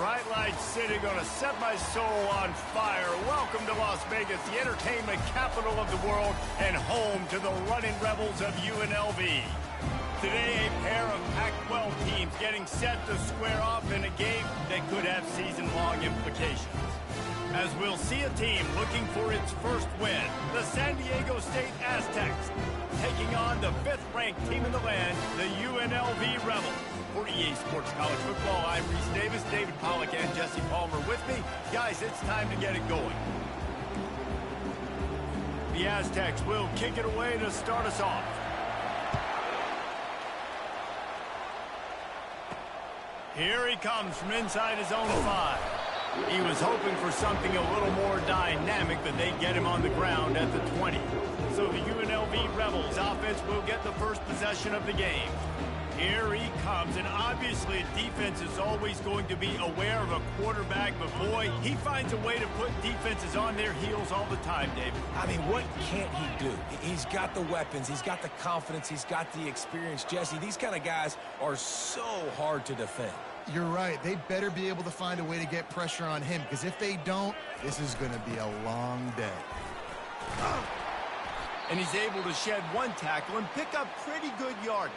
bright lights city gonna set my soul on fire. Welcome to Las Vegas, the entertainment capital of the world and home to the running rebels of UNLV. Today, a pair of Pac-12 teams getting set to square off in a game that could have season-long implications. As we'll see a team looking for its first win, the San Diego State Aztecs, taking on the 5th-ranked team in the land, the UNLV Rebels. For EA Sports College Football, I'm Reese Davis, David Pollack, and Jesse Palmer with me. Guys, it's time to get it going. The Aztecs will kick it away to start us off. Here he comes from inside his own 5. He was hoping for something a little more dynamic, but they get him on the ground at the 20. So the UNLV Rebels offense will get the first possession of the game. Here he comes, and obviously defense is always going to be aware of a quarterback, but boy, he finds a way to put defenses on their heels all the time, Dave. I mean, what can't he do? He's got the weapons, he's got the confidence, he's got the experience. Jesse, these kind of guys are so hard to defend. You're right. They better be able to find a way to get pressure on him, because if they don't, this is going to be a long day. And he's able to shed one tackle and pick up pretty good yardage.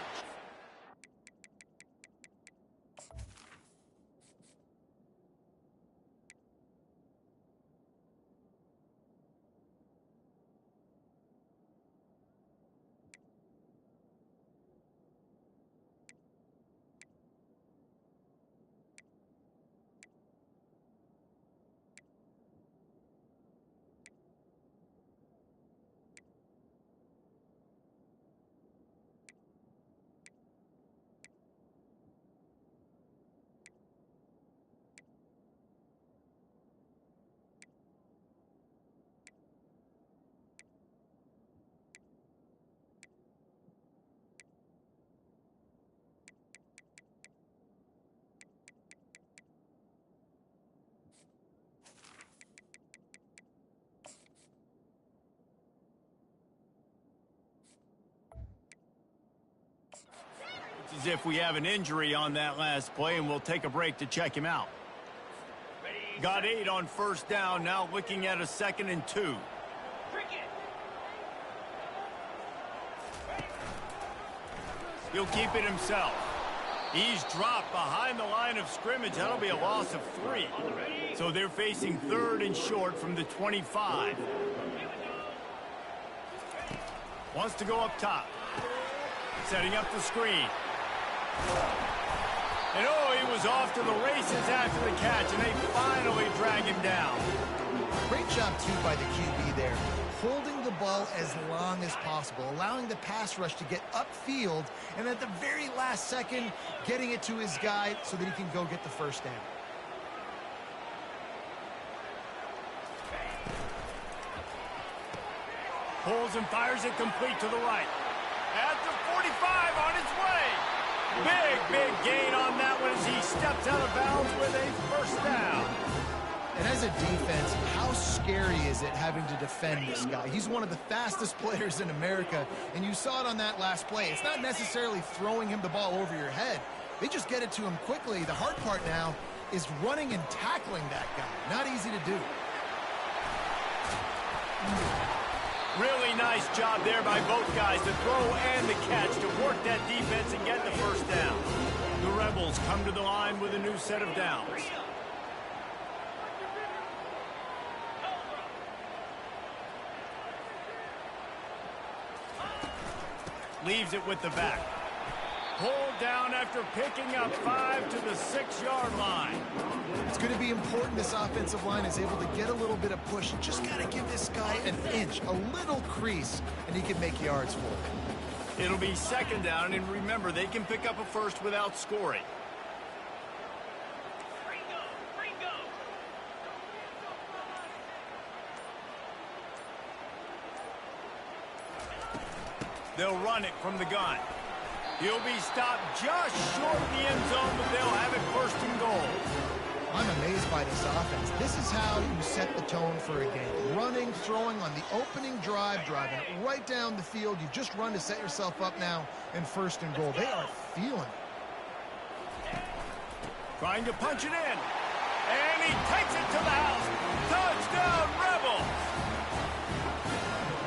As if we have an injury on that last play, and we'll take a break to check him out. Got 8 on first down, now looking at a 2nd and 2. He'll keep it himself. He's dropped behind the line of scrimmage. That'll be a loss of 3. So they're facing 3rd and short from the 25. Wants to go up top. Setting up the screen. And oh, he was off to the races after the catch, and they finally drag him down. Great job, too, by the QB there. Holding the ball as long as possible, allowing the pass rush to get upfield, and at the very last second, getting it to his guy so that he can go get the first down. Pulls and fires it complete to the right. At the 45 on its way. Big gain on that one as he steps out of bounds with a first down. And as a defense, how scary is it having to defend this guy? He's one of the fastest players in America, and you saw it on that last play. It's not necessarily throwing him the ball over your head. They just get it to him quickly. The hard part now is running and tackling that guy. Not easy to do. Really nice job there by both guys, the throw and the catch, to work that defense and get the first down. The Rebels come to the line with a new set of downs. Leaves it with the back. Pulled down after picking up 5 to the 6-yard line. It's going to be important this offensive line is able to get a little bit of push. Just got to give this guy an inch, a little crease, and he can make yards for it. It'll be 2nd down, and remember, they can pick up a first without scoring. They'll run it from the gun. He'll be stopped just short of the end zone, but they'll have it 1st and goal. I'm amazed by this offense. This is how you set the tone for a game. Running, throwing on the opening drive, driving it right down the field. You've just run to set yourself up now in 1st and goal. They are feeling it. Trying to punch it in. takes it to the house. Touchdown, Rebels!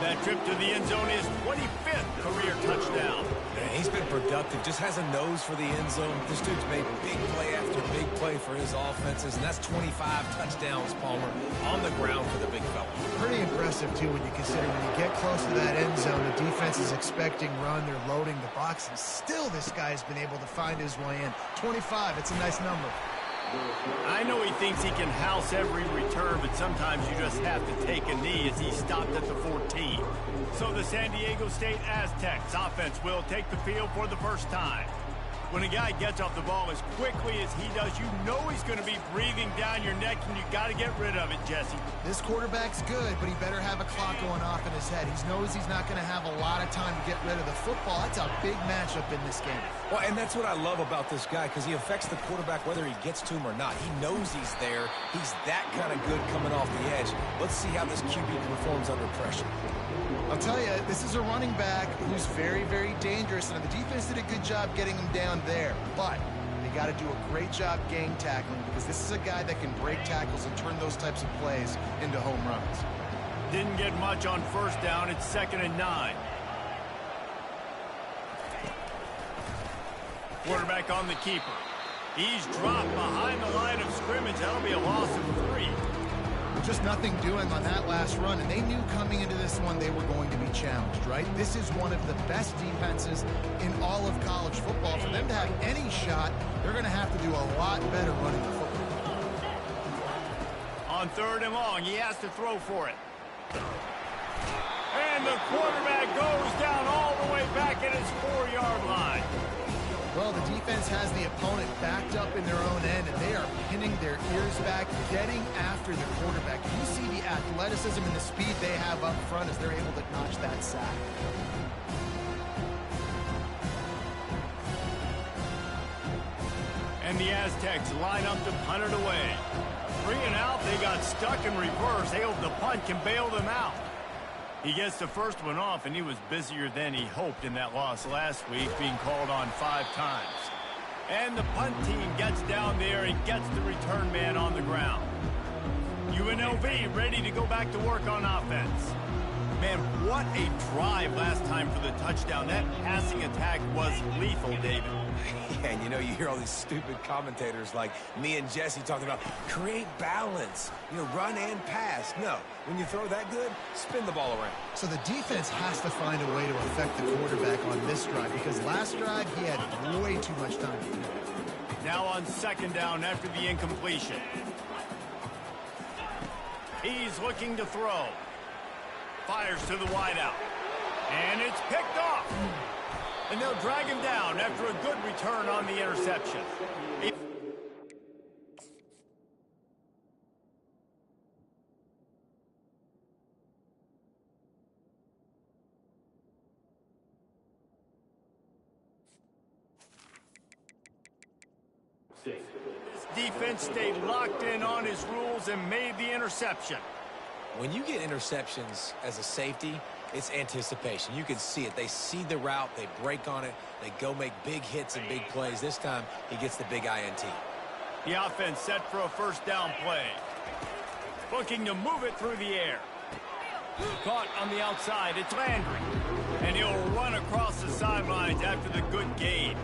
That trip to the end zone is 25th career touchdown. Yeah, he's been productive, just has a nose for the end zone. This dude's made big play after big play for his offenses, and that's 25 touchdowns, Palmer, on the ground for the big fella. Pretty impressive, too, when you consider when you get close to that end zone, the defense is expecting run, they're loading the box, and still this guy's been able to find his way in. 25, it's a nice number. I know he thinks he can house every return, but sometimes you just have to take a knee as he stopped at the 14. So the San Diego State Aztecs offense will take the field for the first time. When a guy gets off the ball as quickly as he does, you know he's going to be breathing down your neck, and you got to get rid of it, Jesse. This quarterback's good, but he better have a clock going off in his head. He knows he's not going to have a lot of time to get rid of the football. That's a big matchup in this game. Well, and that's what I love about this guy, because he affects the quarterback whether he gets to him or not. He knows he's there. He's that kind of good coming off the edge. Let's see how this QB performs under pressure. I'll tell you, this is a running back who's very, very dangerous, and the defense did a good job getting him down there, but they got to do a great job gang tackling, because this is a guy that can break tackles and turn those types of plays into home runs. Didn't get much on first down. It's 2nd and 9. Quarterback on the keeper. He's dropped behind the line of scrimmage. That'll be a loss of 3. Just nothing doing on that last run, and they knew coming into this one they were going to be challenged, right? This is one of the best defenses in all of college football. For them to have any shot, they're going to have to do a lot better running the football. On 3rd and long, he has to throw for it. And the quarterback goes down all the way back at his 4-yard line. Well, the defense has the opponent backed up in their own end, and they are pinning their ears back, getting after the quarterback. You see the athleticism and the speed they have up front as they're able to notch that sack. And the Aztecs line up to punt it away. 3 and out, they got stuck in reverse. They hope the punt can bail them out. He gets the first one off, and he was busier than he hoped in that loss last week, being called on 5 times. And the punt team gets down there and gets the return man on the ground. UNLV ready to go back to work on offense. Man, what a drive last time for the touchdown. That passing attack was lethal, David. Yeah, and you know, you hear all these stupid commentators like me and Jesse talking about create balance, you know, run and pass. No, when you throw that good, spin the ball around. So the defense has to find a way to affect the quarterback on this drive, because last drive he had way too much time to do. Now on 2nd down after the incompletion. He's looking to throw. Fires to the wideout. And it's picked off. And they'll drag him down after a good return on the interception. This defense stayed locked in on his rules and made the interception. When you get interceptions as a safety, it's anticipation. You can see it. They see the route, they break on it, they go make big hits and big plays. This time, he gets the big INT. The offense set for a 1st down play. Looking to move it through the air. Caught on the outside, it's Landry. And he'll run across the sidelines after the good gain.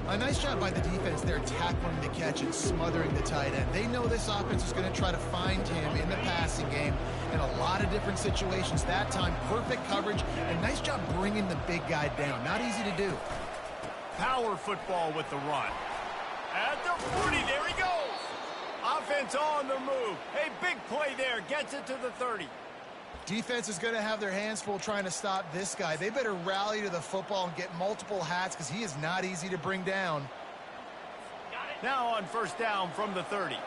A nice job by the defense there, tackling the catch and smothering the tight end. They know this offense is going to try to find him in the passing game in a lot of different situations. That time, perfect coverage, and nice job bringing the big guy down. Not easy to do. Power football with the run. At the 40, there he goes. Offense on the move. A big play there, gets it to the 30. Defense is going to have their hands full trying to stop this guy. They better rally to the football and get multiple hats, because he is not easy to bring down. Now on 1st down from the 30.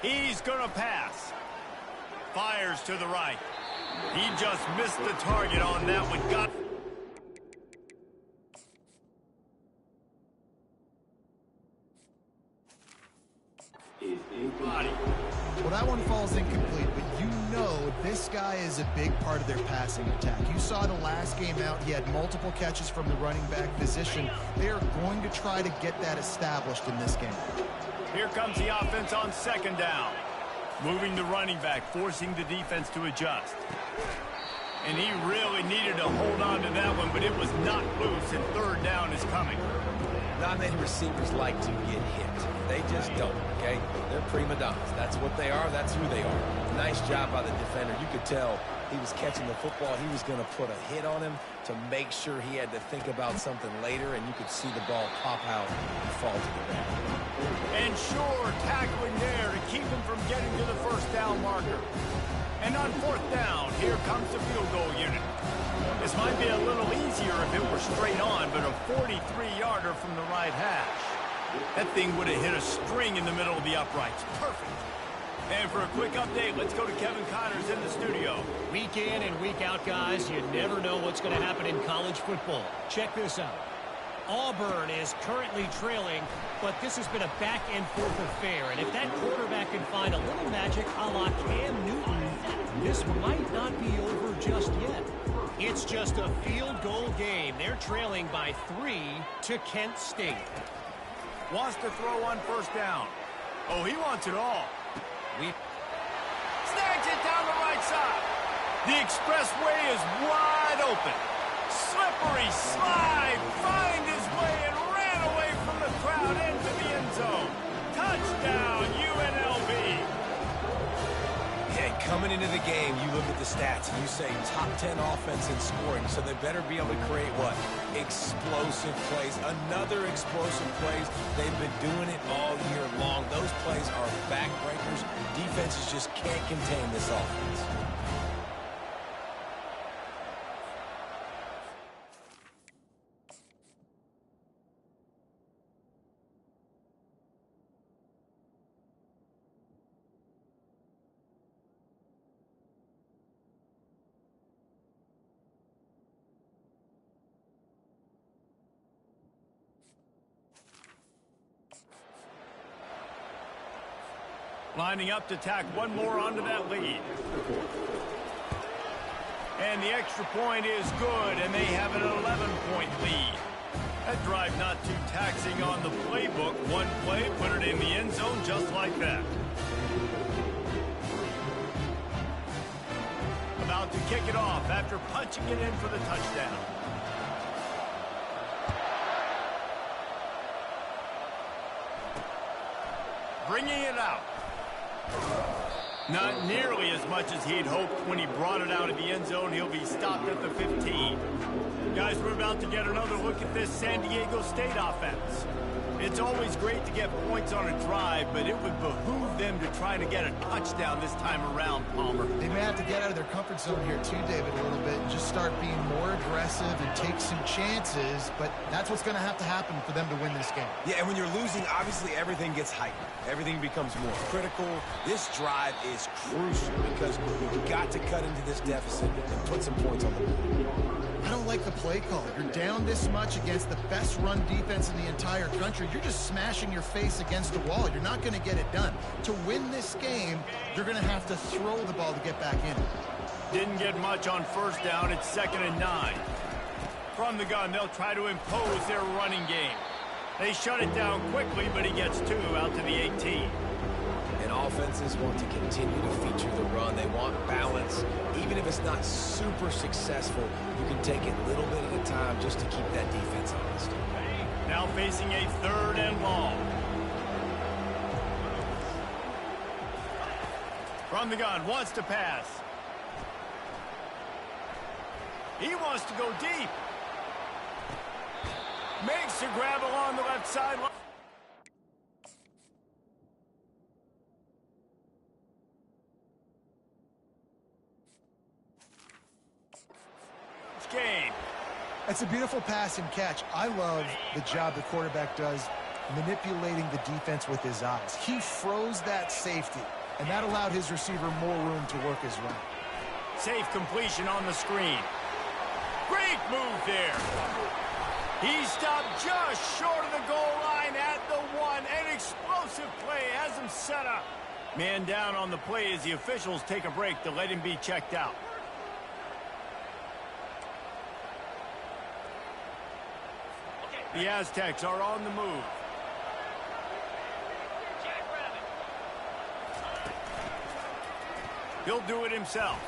He's going to pass. Fires to the right. He just missed the target on that one. Got body. Well, that one falls incomplete, but you know this guy is a big part of their passing attack. You saw the last game out, he had multiple catches from the running back position. They are going to try to get that established in this game. Here comes the offense on second down. Moving the running back, forcing the defense to adjust. And he really needed to hold on to that one, but it was not loose, and third down is coming. Not many receivers like to get hit. They just don't, okay? They're prima donnas. That's what they are. That's who they are. Nice job by the defender. You could tell he was catching the football. He was going to put a hit on him to make sure he had to think about something later, and you could see the ball pop out and fall to the ground. And sure, tackling there to keep him from getting to the first down marker. And on fourth down, here comes the field goal unit. This might be a little easier if it were straight on, but a 43-yarder from the right hash. That thing would have hit a string in the middle of the uprights. Perfect. And for a quick update, let's go to Kevin Connors in the studio. Week in and week out, guys, you never know what's going to happen in college football. Check this out. Auburn is currently trailing, but this has been a back-and-forth affair. And if that quarterback can find a little magic a la Cam Newton, this might not be over just yet. It's just a field goal game. They're trailing by 3 to Kent State. Wants to throw on first down. Oh, he wants it all. Snags it down the right side. The expressway is wide open. Slippery slide. Find his way and ran away from the crowd into the end zone. Touchdown, UNLV. Yeah, coming into the game, you look at the stats and you say top 10 offense in scoring, so they better be able to create what? Explosive plays. Another explosive plays. They've been doing it all year long. Those plays are backbreakers. Defenses just can't contain this offense. Lining up to tack one more onto that lead. And the extra point is good, and they have an 11-point lead. That drive not too taxing on the playbook. One play, put it in the end zone just like that. About to kick it off after punching it in for the touchdown. Bringing it out. Not nearly as much as he'd hoped when he brought it out of the end zone. He'll be stopped at the 15. Guys, we're about to get another look at this San Diego State offense. It's always great to get points on a drive, but it would behoove them to try to get a touchdown this time around, Palmer. They may have to get out of their comfort zone here too, David, a little bit, and just start being more aggressive and take some chances, but that's what's going to have to happen for them to win this game. Yeah, and when you're losing, obviously everything gets heightened. Everything becomes more critical. This drive is crucial because you've got to cut into this deficit and put some points on the board. I don't like the play call. You're down this much against the best run defense in the entire country. You're just smashing your face against the wall. You're not going to get it done. To win this game, you're going to have to throw the ball to get back in. Didn't get much on first down. It's 2nd and 9. From the gun, they'll try to impose their running game. They shut it down quickly, but he gets 2 out to the 18. And offenses want to continue to feature the run. They want balance. Even if it's not super successful, you can take it little bit at a time just to keep that defense honest. Now facing a 3rd and long. From the gun, wants to pass. He wants to go deep. Makes a grab along the left sideline. Game. That's a beautiful pass and catch. I love the job the quarterback does manipulating the defense with his eyes. He froze that safety, and that allowed his receiver more room to work his route. Safe completion on the screen. Great move there. He stopped just short of the goal line at the 1. An explosive play has him set up. Man down on the play as the officials take a break to let him be checked out. The Aztecs are on the move. He'll do it himself.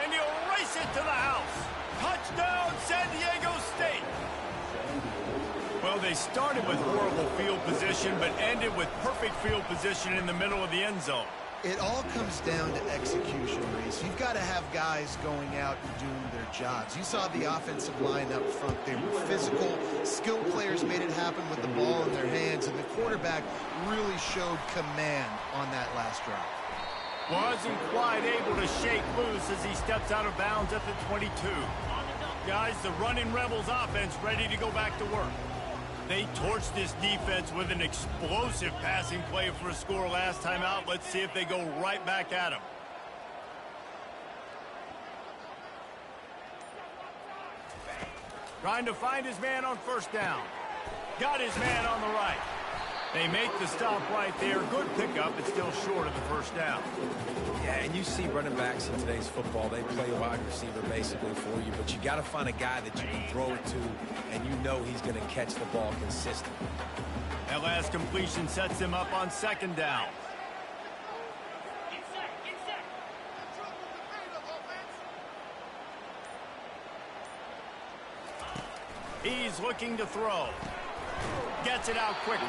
And he'll race it to the house. Touchdown, San Diego State. Well, they started with horrible field position, but ended with perfect field position in the middle of the end zone. It all comes down to execution, Reese. You've got to have guys going out and doing their jobs. You saw the offensive line up front. They were physical. Skilled players made it happen with the ball in their hands, and the quarterback really showed command on that last drive. Wasn't quite able to shake loose as he steps out of bounds at the 22. Guys, the running Rebels offense ready to go back to work. They torched this defense with an explosive passing play for a score last time out. Let's see if they go right back at him. Trying to find his man on first down. Got his man on the right. They make the stop right there. Good pickup, but still short of the first down. Yeah, and you see running backs in today's football, they play a wide receiver basically for you, but you got to find a guy that you can throw it to, and you know he's going to catch the ball consistently. That last completion sets him up on second down. He's looking to throw. Gets it out quickly.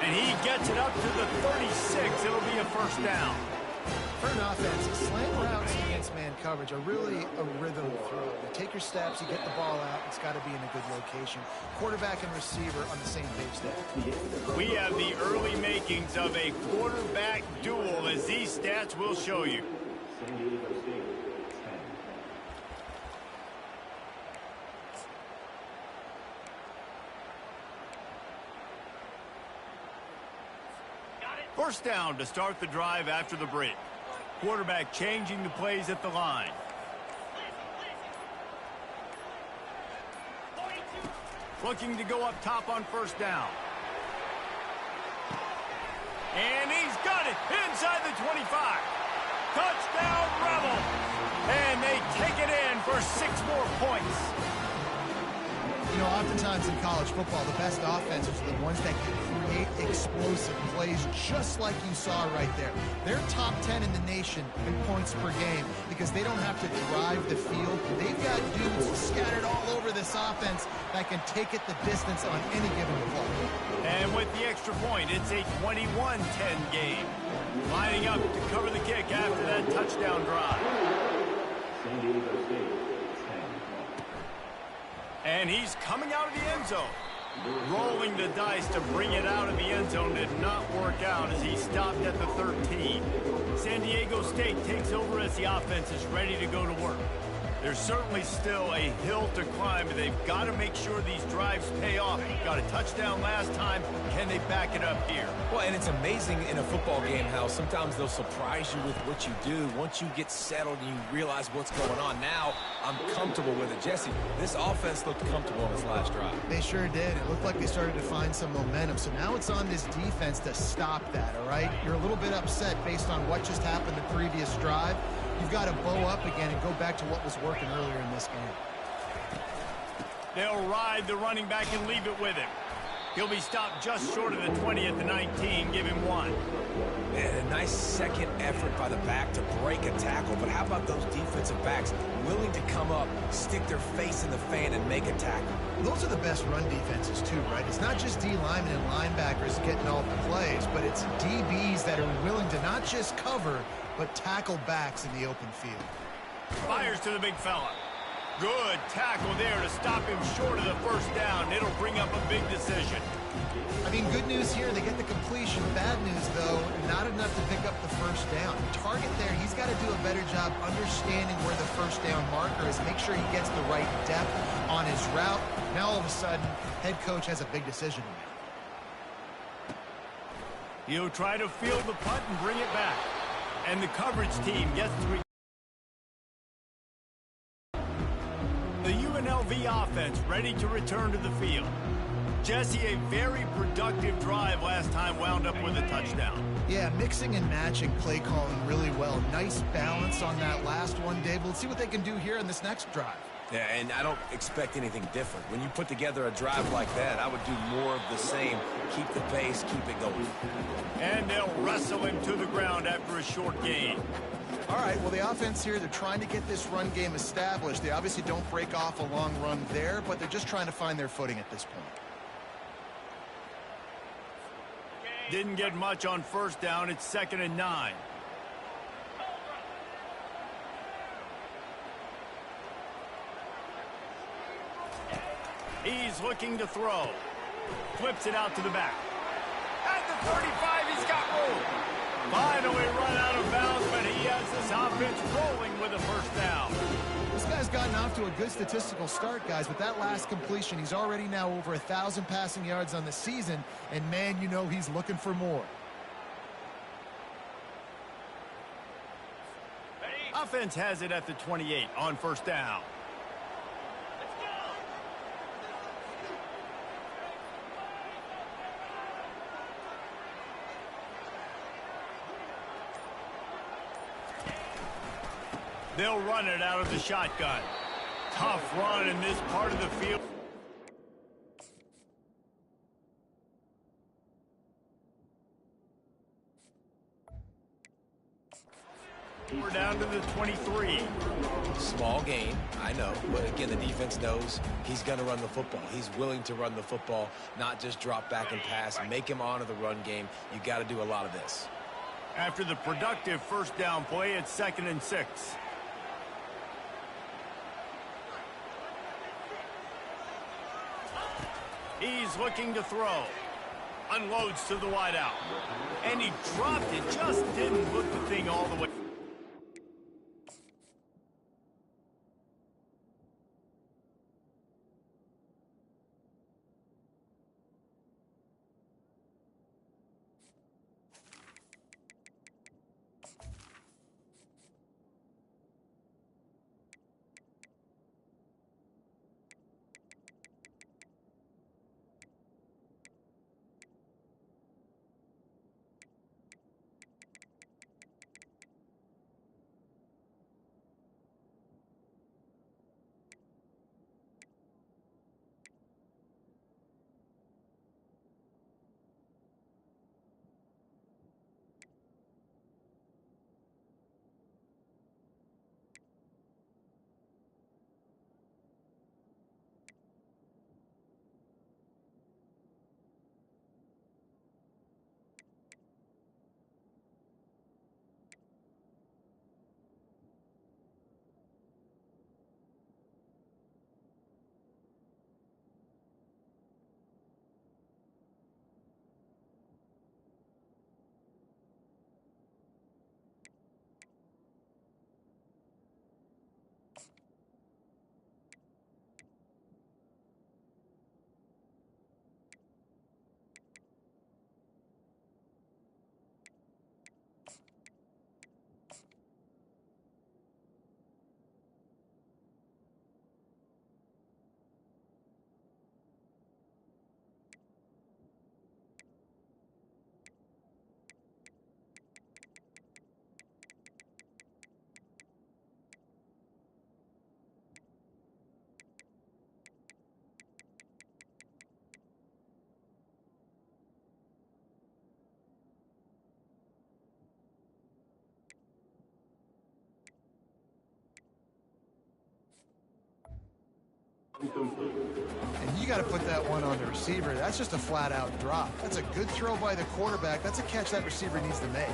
And he gets it up to the 36. It'll be a first down. For an offense, slant routes against man coverage are really a rhythm throw. You take your steps, you get the ball out, it's got to be in a good location. Quarterback and receiver on the same page there. We have the early makings of a quarterback duel, as these stats will show you. First down to start the drive after the break. Quarterback changing the plays at the line. Looking to go up top on first down. And he's got it inside the 25. Touchdown, Rebels. And they take it in for 6 more points. You know, oftentimes in college football, the best offenses are the ones that can create explosive plays, just like you saw right there. They're top 10 in the nation in points per game because they don't have to drive the field. They've got dudes scattered all over this offense that can take it the distance on any given play. And with the extra point, it's a 21-10 game. Lining up to cover the kick after that touchdown drive. And he's coming out of the end zone. Rolling the dice to bring it out of the end zone did not work out as he stopped at the 13. San Diego State takes over as the offense is ready to go to work. There's certainly still a hill to climb, but they've got to make sure these drives pay off. Got a touchdown last time. Can they back it up here? Well, and it's amazing in a football game how sometimes they'll surprise you with what you do. Once you get settled and you realize what's going on, now I'm comfortable with it. Jesse, this offense looked comfortable on this last drive. They sure did. It looked like they started to find some momentum. So now it's on this defense to stop that, all right? You're a little bit upset based on what just happened the previous drive. You've got to bow up again and go back to what was working earlier in this game. They'll ride the running back and leave it with him. He'll be stopped just short of the 20 at the 19. Give him 1. Man, a nice second effort by the back to break a tackle. But how about those defensive backs willing to come up, stick their face in the fan, and make a tackle? Those are the best run defenses, too, right? It's not just D linemen and linebackers getting all the plays, but it's DBs that are willing to not just cover, but tackle backs in the open field. Fires to the big fella. Good tackle there to stop him short of the first down. It'll bring up a big decision. I mean, good news here, they get the completion. Bad news, though, not enough to pick up the first down. The target there, he's got to do a better job understanding where the first down marker is, make sure he gets the right depth on his route. Now, all of a sudden, head coach has a big decision to make. He'll try to field the punt and bring it back. And the coverage team gets to the UNLV offense ready to return to the field. Jesse, a very productive drive last time wound up with a touchdown. Yeah, mixing and matching play calling really well. Nice balance on that last one, Dave. Let's see what they can do here in this next drive. Yeah, and I don't expect anything different. When you put together a drive like that, I would do more of the same. Keep the pace, keep it going. And they'll wrestle him to the ground after a short gain. All right, well, the offense here, they're trying to get this run game established. They obviously don't break off a long run there, but they're just trying to find their footing at this point. Didn't get much on first down. It's 2nd and 9. He's looking to throw. Flips it out to the back. At the 35, he's got room. Finally run out of bounds, but he has this offense rolling with a first down. This guy's gotten off to a good statistical start, guys. With that last completion, he's already now over 1,000 passing yards on the season, and man, you know he's looking for more. Offense has it at the 28 on first down. They'll run it out of the shotgun. Tough run in this part of the field. We're down to the 23. Small gain, I know, but again, the defense knows he's going to run the football. He's willing to run the football, not just drop back and pass, make him honor the run game. You got to do a lot of this. After the productive first down play, it's 2nd and 6. He's looking to throw. Unloads to the wideout. And he dropped it. Just didn't look the thing all the way. And you got to put that one on the receiver. That's just a flat-out drop. That's a good throw by the quarterback. That's a catch that receiver needs to make.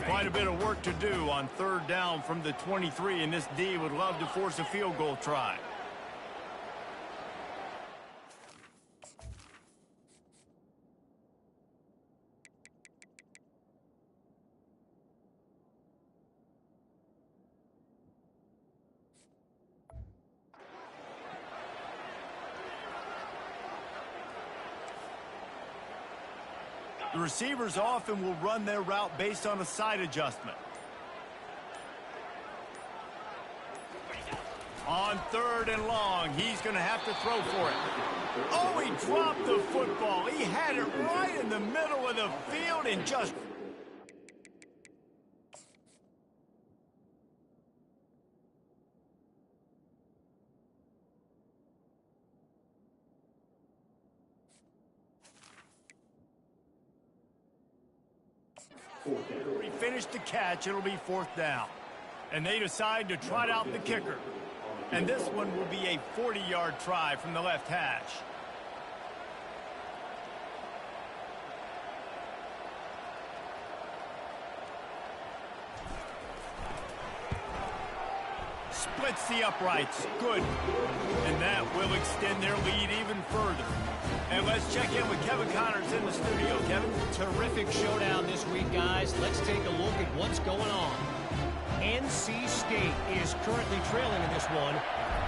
Quite a bit of work to do on third down from the 23, and this D would love to force a field goal try. The receivers often will run their route based on a side adjustment. On 3rd and long, he's going to have to throw for it. Oh, he dropped the football. He had it right in the middle of the field and just... He finished the catch. It'll be 4th down. And they decide to trot out the kicker. And this one will be a 40-yard try from the left hash. Splits the uprights. Good. And that will extend their lead even further. And let's check in with Kevin Connors in the studio. Kevin? Terrific showdown this week, guys. Let's take a look at what's going on. NC State is currently trailing in this one,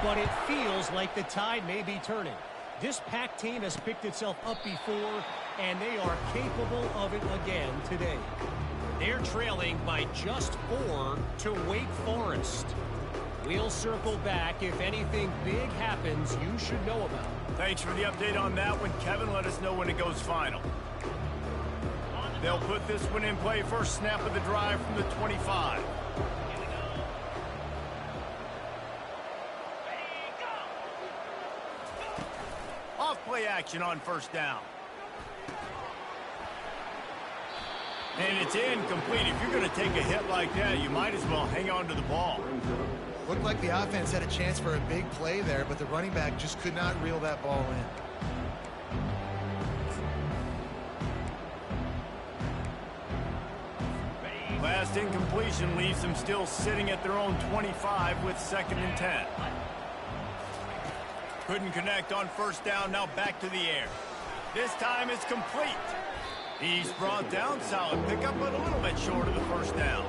but it feels like the tide may be turning. This Pac team has picked itself up before, and they are capable of it again today. They're trailing by just 4 to Wake Forest. We'll circle back. If anything big happens, you should know about it. Thanks for the update on that one, Kevin. Let us know when it goes final. They'll put this one in play. First snap of the drive from the 25. Off-play action on 1st down. And it's incomplete. If you're going to take a hit like that, you might as well hang on to the ball. Looked like the offense had a chance for a big play there, but the running back just could not reel that ball in. Last incompletion leaves them still sitting at their own 25 with 2nd and 10. Couldn't connect on 1st down, now back to the air. This time it's complete. He's brought down, solid pickup, but a little bit short of the 1st down.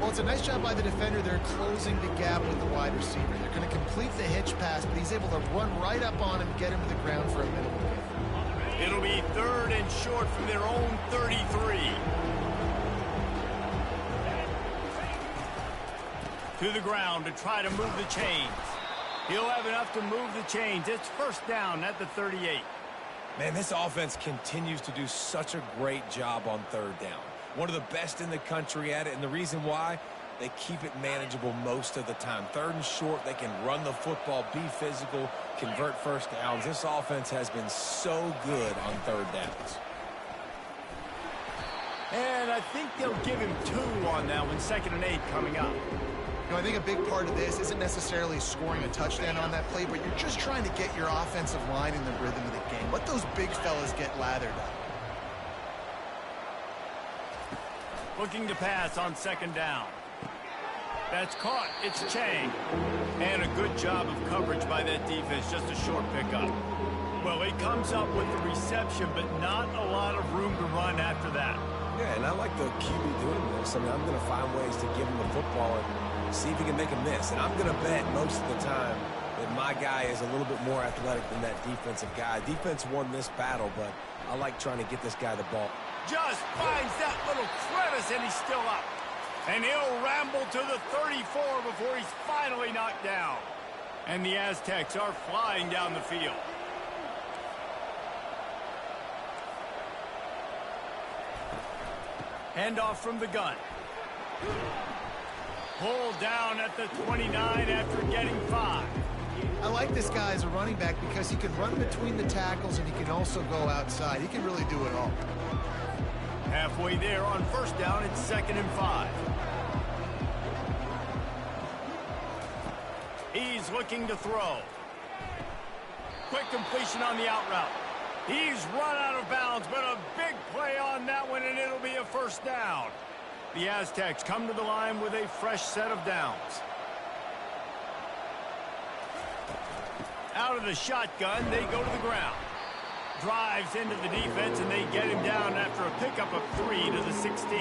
Well, it's a nice job by the defender. They're closing the gap with the wide receiver. They're going to complete the hitch pass, but he's able to run right up on him, get him to the ground for a minimal gain. It'll be 3rd and short from their own 33. To the ground to try to move the chains. He'll have enough to move the chains. It's 1st down at the 38. Man, this offense continues to do such a great job on 3rd down. One of the best in the country at it, and the reason why, they keep it manageable most of the time. 3rd and short, they can run the football, be physical, convert 1st downs. This offense has been so good on 3rd downs. And I think they'll give him 2 on that one, 2nd and 8 coming up. You know, I think a big part of this isn't necessarily scoring a touchdown on that play, but you're just trying to get your offensive line in the rhythm of the game. Let those big fellas get lathered up. Looking to pass on 2nd down. That's caught. It's Chang. And a good job of coverage by that defense. Just a short pickup. Well, he comes up with the reception, but not a lot of room to run after that. Yeah, and I like the QB doing this. I mean, I'm going to find ways to give him the football and see if he can make a miss. And I'm going to bet most of the time that my guy is a little bit more athletic than that defensive guy. Defense won this battle, but I like trying to get this guy the ball. Just finds that little crevice, and he's still up. And he'll ramble to the 34 before he's finally knocked down. And the Aztecs are flying down the field. Handoff from the gun. Pulled down at the 29 after getting 5. I like this guy as a running back because he can run between the tackles and he can also go outside. He can really do it all. Halfway there on 1st down, it's 2nd and 5. He's looking to throw. Quick completion on the out route. He's run out of bounds, but a big play on that one, and it'll be a 1st down. The Aztecs come to the line with a fresh set of downs. Out of the shotgun, they go to the ground. Drives into the defense, and they get him down after a pickup of 3 to the 16.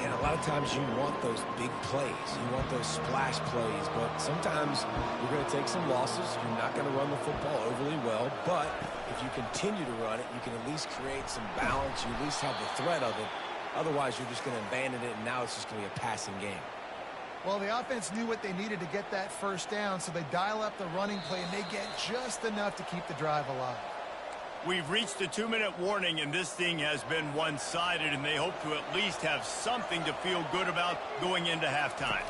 And a lot of times you want those big plays. You want those splash plays, but sometimes you're going to take some losses. You're not going to run the football overly well, but if you continue to run it, you can at least create some balance. You at least have the threat of it. Otherwise, you're just going to abandon it, and now it's just going to be a passing game. Well, the offense knew what they needed to get that first down, so they dial up the running play, and they get just enough to keep the drive alive. We've reached the 2-minute warning, and this thing has been one-sided, and they hope to at least have something to feel good about going into halftime.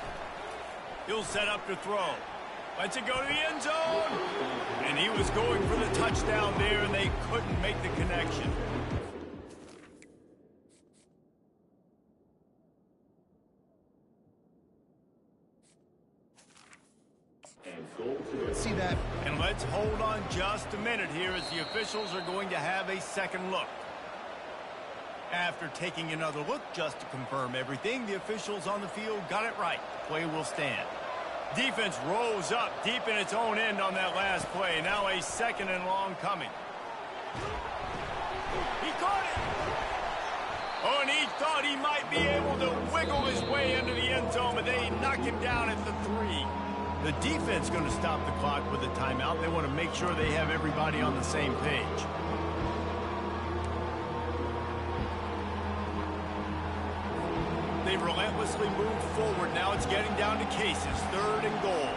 He'll set up to throw. Lets it go to the end zone. And he was going for the touchdown there, and they couldn't make the connection. See that? And let's hold on just a minute here as the officials are going to have a second look. After taking another look just to confirm everything, the officials on the field got it right. Play will stand. Defense rose up deep in its own end on that last play. Now a 2nd and long coming. He caught it. Oh, and he thought he might be able to wiggle his way into the end zone, but they knocked him down at the 3. The defense going to stop the clock with a timeout. They want to make sure they have everybody on the same page. They relentlessly moved forward. Now it's getting down to cases. 3rd and goal.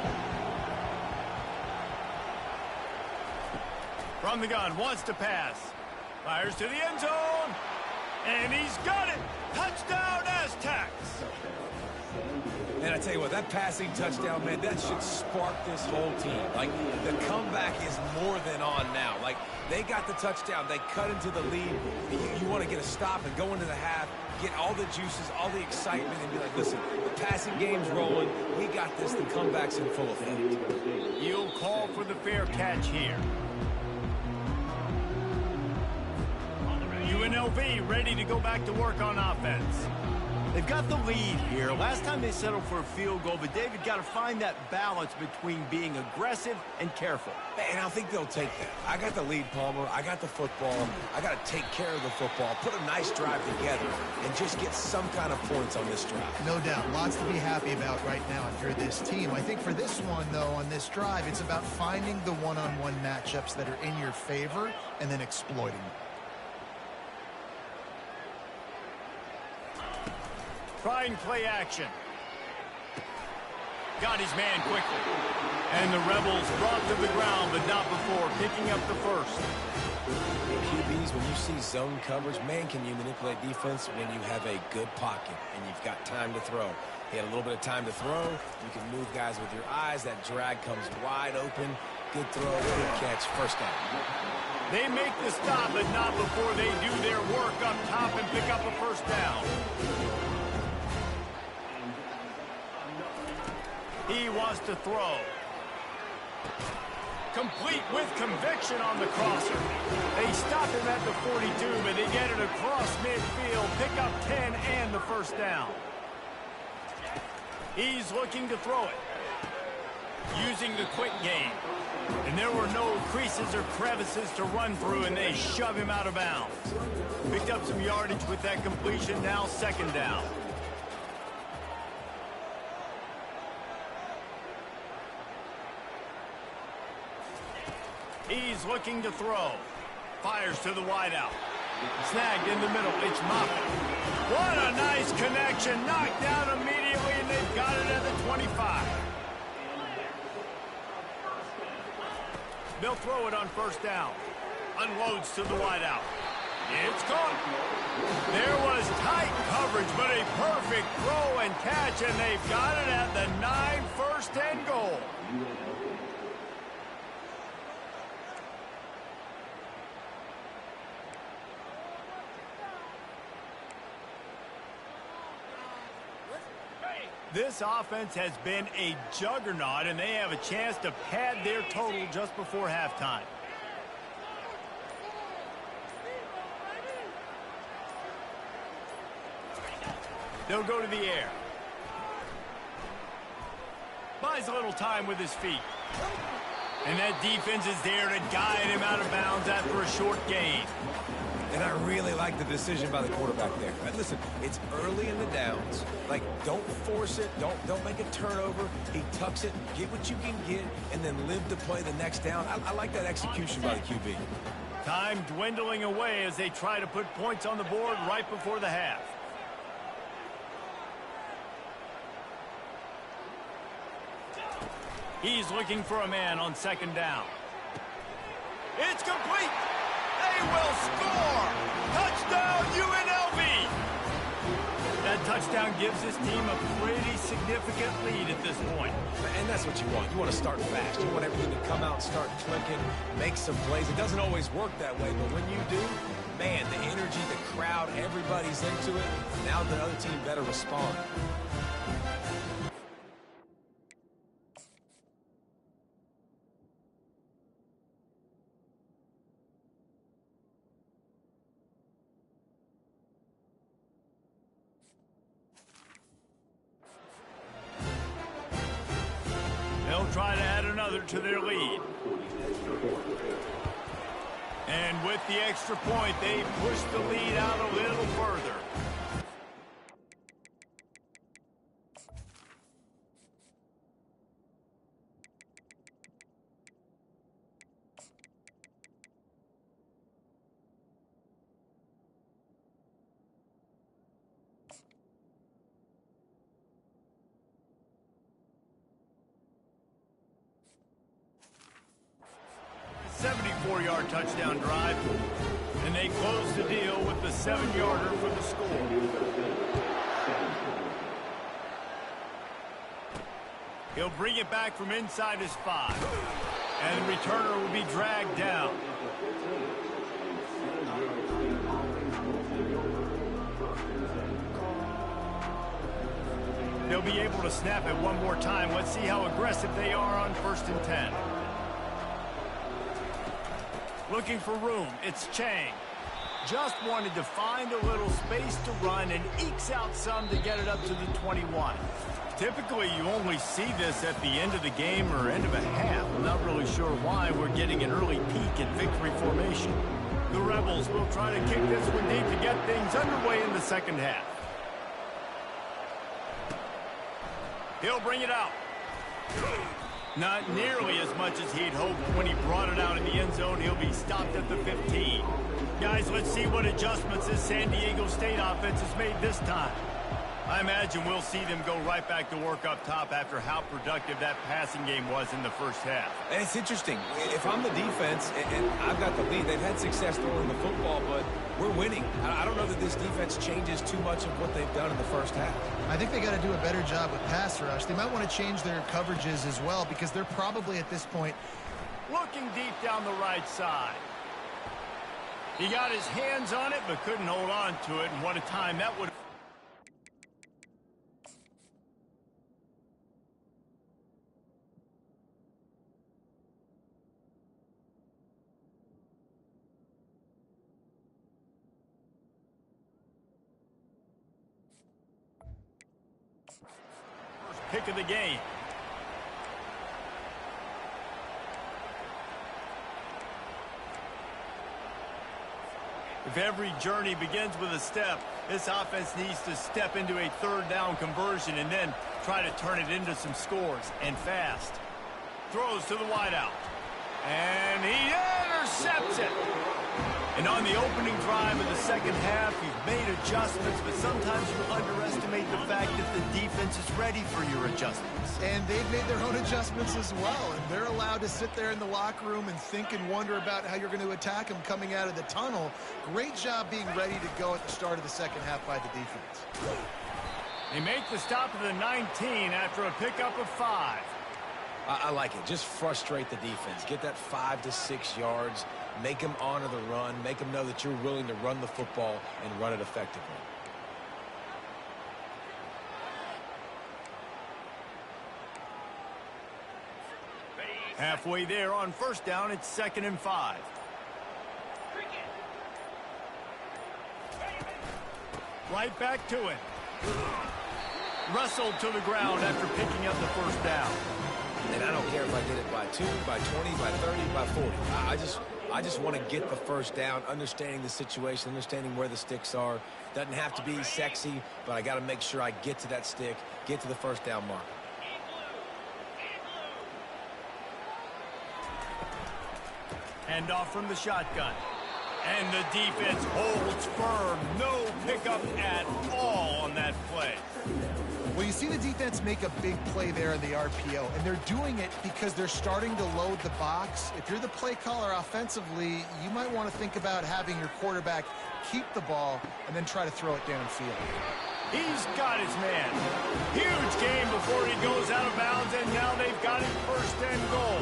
From the gun, wants to pass. Fires to the end zone. And he's got it. Touchdown, Aztecs. And I tell you what, that passing touchdown, man, that should spark this whole team. Like, the comeback is more than on now. Like, they got the touchdown. They cut into the lead. You want to get a stop and go into the half, get all the juices, all the excitement, and be like, listen, the passing game's rolling. We got this. The comeback's in full effect. You'll call for the fair catch here. UNLV ready to go back to work on offense. They've got the lead here. Last time they settled for a field goal, but David got to find that balance between being aggressive and careful. And I think they'll take that. I got the lead, Palmer. I got the football. I got to take care of the football, put a nice drive together, and just get some kind of points on this drive. No doubt. Lots to be happy about right now if you're this team. I think for this one, though, on this drive, it's about finding the one-on-one matchups that are in your favor and then exploiting them. Trying play action. Got his man quickly. And the Rebels brought to the ground, but not before picking up the first. QBs, when you see zone coverage, man, can you manipulate defense when you have a good pocket and you've got time to throw. He had a little bit of time to throw. You can move guys with your eyes. That drag comes wide open. Good throw, good catch, first down. They make the stop, but not before they do their work up top and pick up a first down. He wants to throw. Complete with conviction on the crosser. They stop him at the 42, but they get it across midfield, pick up 10 and the first down. He's looking to throw it. Using the quick game. And there were no creases or crevices to run through, and they shove him out of bounds. Picked up some yardage with that completion, now 2nd down. He's looking to throw. Fires to the wideout. Snagged in the middle. It's Moffitt. What a nice connection. Knocked down immediately, and they've got it at the 25. They'll throw it on first down. Unloads to the wideout. It's caught. There was tight coverage, but a perfect throw and catch, and they've got it at the 9, 1st and goal. This offense has been a juggernaut, and they have a chance to pad their total just before halftime. They'll go to the air. Buys a little time with his feet. And that defense is there to guide him out of bounds after a short gain. And I really like the decision by the quarterback there. Right, listen, it's early in the downs. Like, don't force it. Don't make a turnover. He tucks it, get what you can get, and then live to play the next down. I like that execution by the QB. Time dwindling away as they try to put points on the board right before the half. He's looking for a man on second down. It's complete. They will score. Touchdown, UNLV. That touchdown gives this team a pretty significant lead at this point. And that's what you want. You want to start fast. You want everything to come out and start clicking, make some plays. It doesn't always work that way, but when you do, man, the energy, the crowd, everybody's into it. Now the other team better respond. They'll try to add another to their lead. And with the extra point, they push the lead out a little further. A 74-yard touchdown drive. And they close the deal with the 7-yarder for the score. He'll bring it back from inside his 5. And the returner will be dragged down. They'll be able to snap it one more time. Let's see how aggressive they are on 1st and 10. Looking for room, it's Chang. Just wanted to find a little space to run and ekes out some to get it up to the 21. Typically, you only see this at the end of the game or end of a half. I'm not really sure why we're getting an early peek at victory formation. The Rebels will try to kick this one deep to get things underway in the second half. He'll bring it out. Not nearly as much as he'd hoped when he brought it out in the end zone. He'll be stopped at the 15. Guys, let's see what adjustments this San Diego State offense has made this time. I imagine we'll see them go right back to work up top after how productive that passing game was in the first half. And it's interesting. If I'm the defense and I've got the lead, they've had success throwing the football, but we're winning. I don't know that this defense changes too much of what they've done in the first half. I think they got to do a better job with pass rush. They might want to change their coverages as well because they're probably at this point looking deep down the right side. He got his hands on it but couldn't hold on to it, and what a time that would have. Pick of the game. If every journey begins with a step, this offense needs to step into a 3rd down conversion and then try to turn it into some scores, and fast. Throws to the wideout. And he intercepts it. And on the opening drive of the second half, you've made adjustments, but sometimes you underestimate the fact that the defense is ready for your adjustments. And they've made their own adjustments as well, and they're allowed to sit there in the locker room and think and wonder about how you're going to attack them coming out of the tunnel. Great job being ready to go at the start of the second half by the defense. They make the stop at the 19 after a pickup of 5. I like it. Just frustrate the defense. Get that 5 to 6 yards. Make them honor the run. Make them know that you're willing to run the football and run it effectively. Halfway there on 1st down, it's 2nd and 5. Right back to it. Wrestled to the ground after picking up the 1st down. And I don't care if I get it by 2, by 20, by 30, by 40. I just want to get the 1st down, understanding the situation, understanding where the sticks are. Doesn't have to be sexy, but I got to make sure I get to that stick, get to the 1st down mark. Hand off from the shotgun. And the defense holds firm. No pickup at all on that play. Well, you see the defense make a big play there in the RPO, and they're doing it because they're starting to load the box. If you're the play caller offensively, you might want to think about having your quarterback keep the ball and then try to throw it downfield. He's got his man. Huge game before he goes out of bounds, and now they've got him first and goal.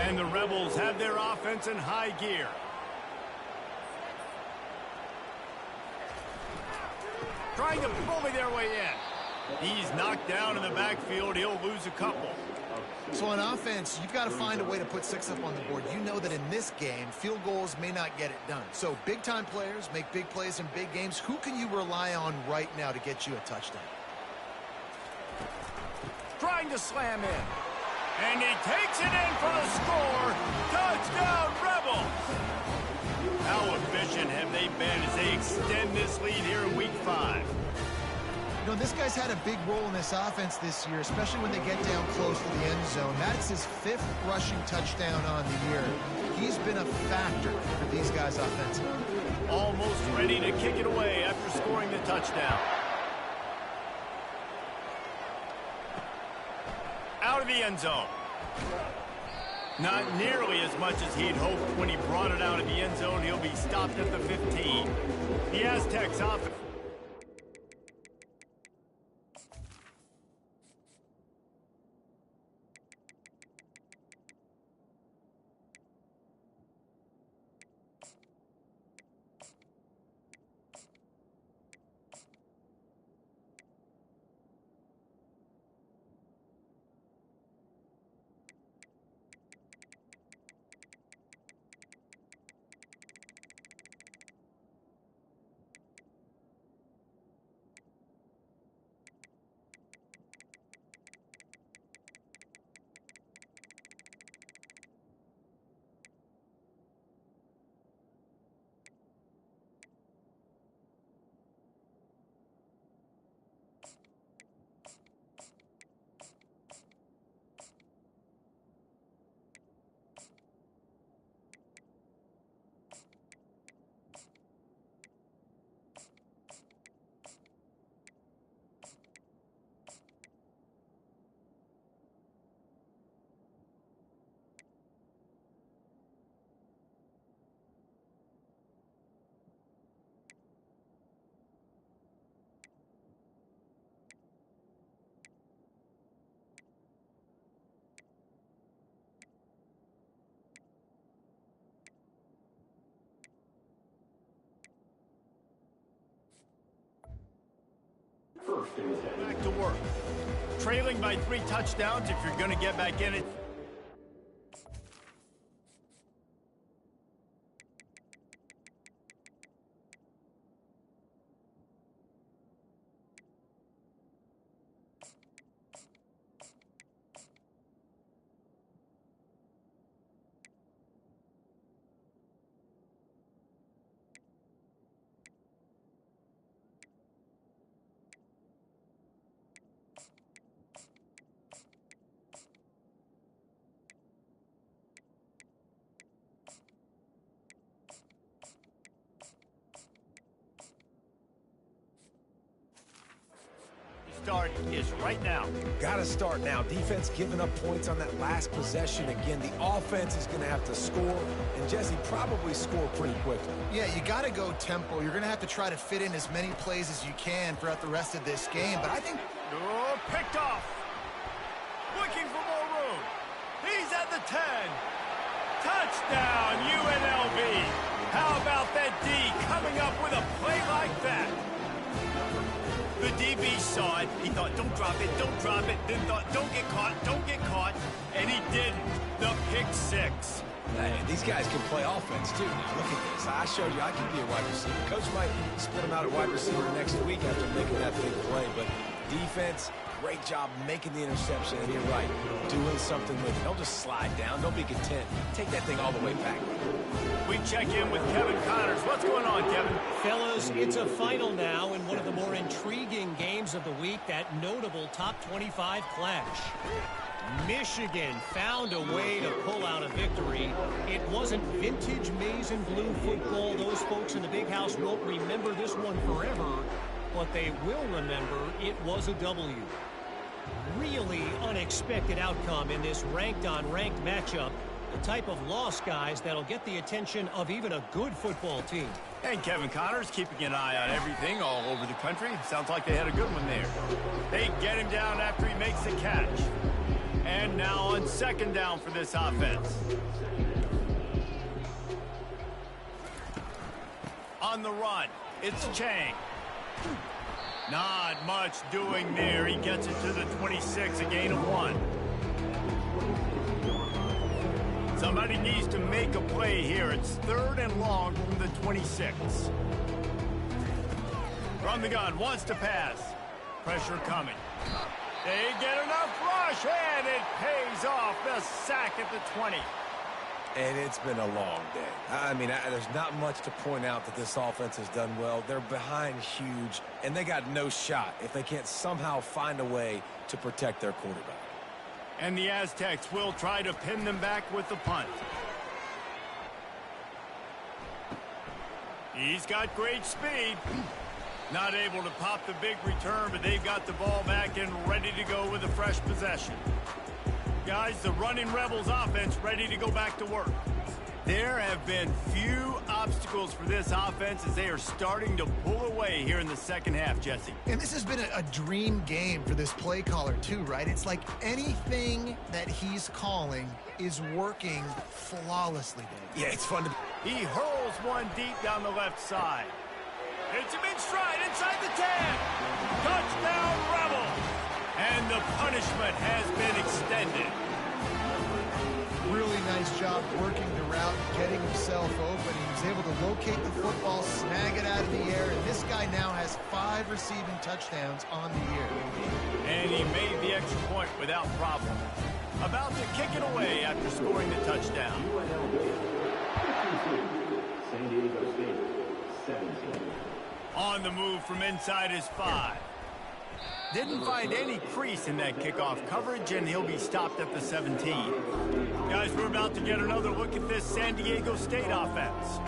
And the Rebels have their offense in high gear. Trying to bully their way in. He's knocked down in the backfield. He'll lose a couple. So on offense, you've got to find a way to put 6 up on the board. You know that in this game, field goals may not get it done. So big-time players make big plays in big games. Who can you rely on right now to get you a touchdown? Trying to slam in. And he takes it in for the score. Touchdown, Rebels! How efficient have they been as they extend this lead here in Week 5? You know, this guy's had a big role in this offense this year, especially when they get down close to the end zone. That's his 5th rushing touchdown on the year. He's been a factor for these guys offensively. Almost ready to kick it away after scoring the touchdown. Out of the end zone. Not nearly as much as he'd hoped when he brought it out of the end zone. He'll be stopped at the 15. The Aztecs offense. Back to work. Trailing by 3 touchdowns if you're going to get back in it. Start is right now. Gotta start now. Defense giving up points on that last possession. Again, the offense is going to have to score, and Jesse probably score pretty quickly. Yeah, you got to go tempo. You're going to have to try to fit in as many plays as you can throughout the rest of this game, but I think... Oh, picked off. Looking for more room. He's at the 10. Touchdown, UNLV. How about that D coming up with a play like that? The DB saw it. He thought, don't drop it, don't drop it. Then thought, don't get caught. And he didn't. The pick 6. Hey, these guys can play offense, too. Now, look at this. I showed you I can be a wide receiver. Coach might split him out at wide receiver next week after making that big play. But defense, great job making the interception. And you're right, doing something with it. Don't just slide down. Don't be content. Take that thing all the way back. We check in with Kevin Connors. What's going on, Kevin? Fellas, it's a final now in one of the more intriguing games of the week, that notable top 25 clash. Michigan found a way to pull out a victory. It wasn't vintage maize and blue football. Those folks in the big house won't remember this one forever. but they will remember it was a W. Really unexpected outcome in this ranked-on-ranked matchup. The type of loss, guys, that'll get the attention of even a good football team. And Kevin Connors keeping an eye on everything all over the country. Sounds like they had a good one there. They get him down after he makes the catch. And now on second down for this offense. On the run, it's Chang. Not much doing there. He gets it to the 26, a gain of 1. Somebody needs to make a play here. It's 3rd and long from the 26. From the gun, wants to pass. Pressure coming. They get enough rush, and it pays off. The sack at the 20. And it's been a long day. I mean, there's not much to point out that this offense has done well. They're behind huge, and they got no shot if they can't somehow find a way to protect their quarterback. And the Aztecs will try to pin them back with the punt. He's got great speed. Not able to pop the big return, but they've got the ball back and ready to go with a fresh possession. Guys, the running Rebels offense ready to go back to work. There have been few obstacles for this offense as they are starting to pull away here in the second half, Jesse. And this has been a dream game for this play caller too, right? It's like anything that he's calling is working flawlessly, Dave. Yeah, it's fun to... He hurls one deep down the left side. Hits him in stride inside the 10. Touchdown, Rebels! And the punishment has been extended. Really nice job working the route, getting himself open. He was able to locate the football, snag it out of the air, and this guy now has 5 receiving touchdowns on the year. And he made the extra point without problem. About to kick it away after scoring the touchdown. San Diego State, 17. On the move from inside his 5. Didn't find any crease in that kickoff coverage, and he'll be stopped at the 17. Guys, we're about to get another look at this San Diego State offense.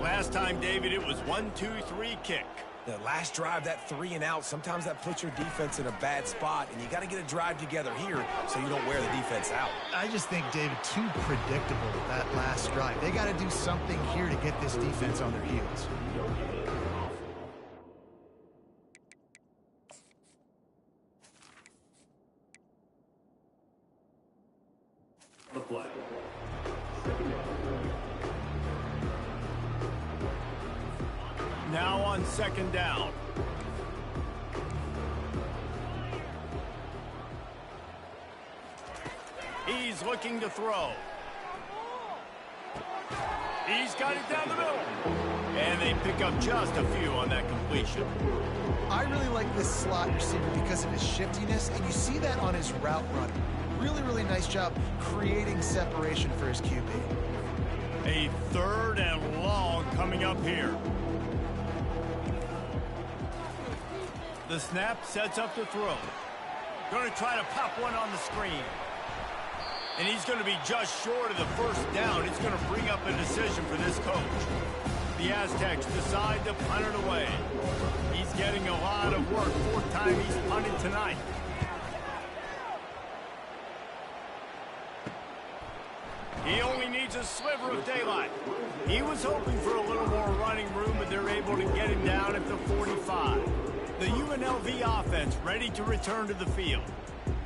Last time, David, it was 1-2-3 kick. The last drive, that 3 and out, sometimes that puts your defense in a bad spot, and you got to get a drive together here so you don't wear the defense out. I just think, David, too predictable that last drive. They got to do something here to get this defense on their heels. The flag. Now on second down. He's looking to throw. He's got it down the middle. And they pick up just a few on that completion. I really like this slot receiver because of his shiftiness, and you see that on his route run. Really, really nice job creating separation for his QB. A 3rd and long coming up here. The snap sets up the throw. Going to try to pop one on the screen. And he's going to be just short of the first down. It's going to bring up a decision for this coach. The Aztecs decide to punt it away. He's getting a lot of work. 4th time he's punted tonight. He only needs a sliver of daylight. He was hoping for a little more running room, but they're able to get him down at the 45. The UNLV offense ready to return to the field.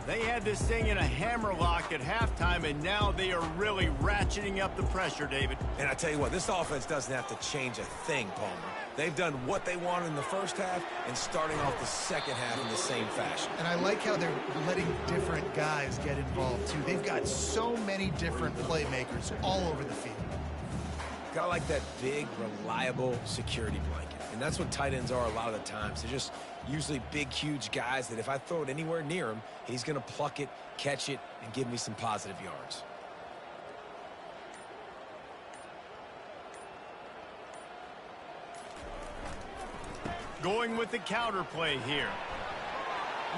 They had this thing in a hammerlock at halftime, and now they are really ratcheting up the pressure, David. And I tell you what, this offense doesn't have to change a thing, Palmer. They've done what they wanted in the first half and starting off the second half in the same fashion. And I like how they're letting different guys get involved, too. They've got so many different playmakers all over the field. Got like that big, reliable security blanket. And that's what tight ends are a lot of the times. They're just usually big, huge guys that if I throw it anywhere near him, he's going to pluck it, catch it, and give me some positive yards. Going with the counter play here.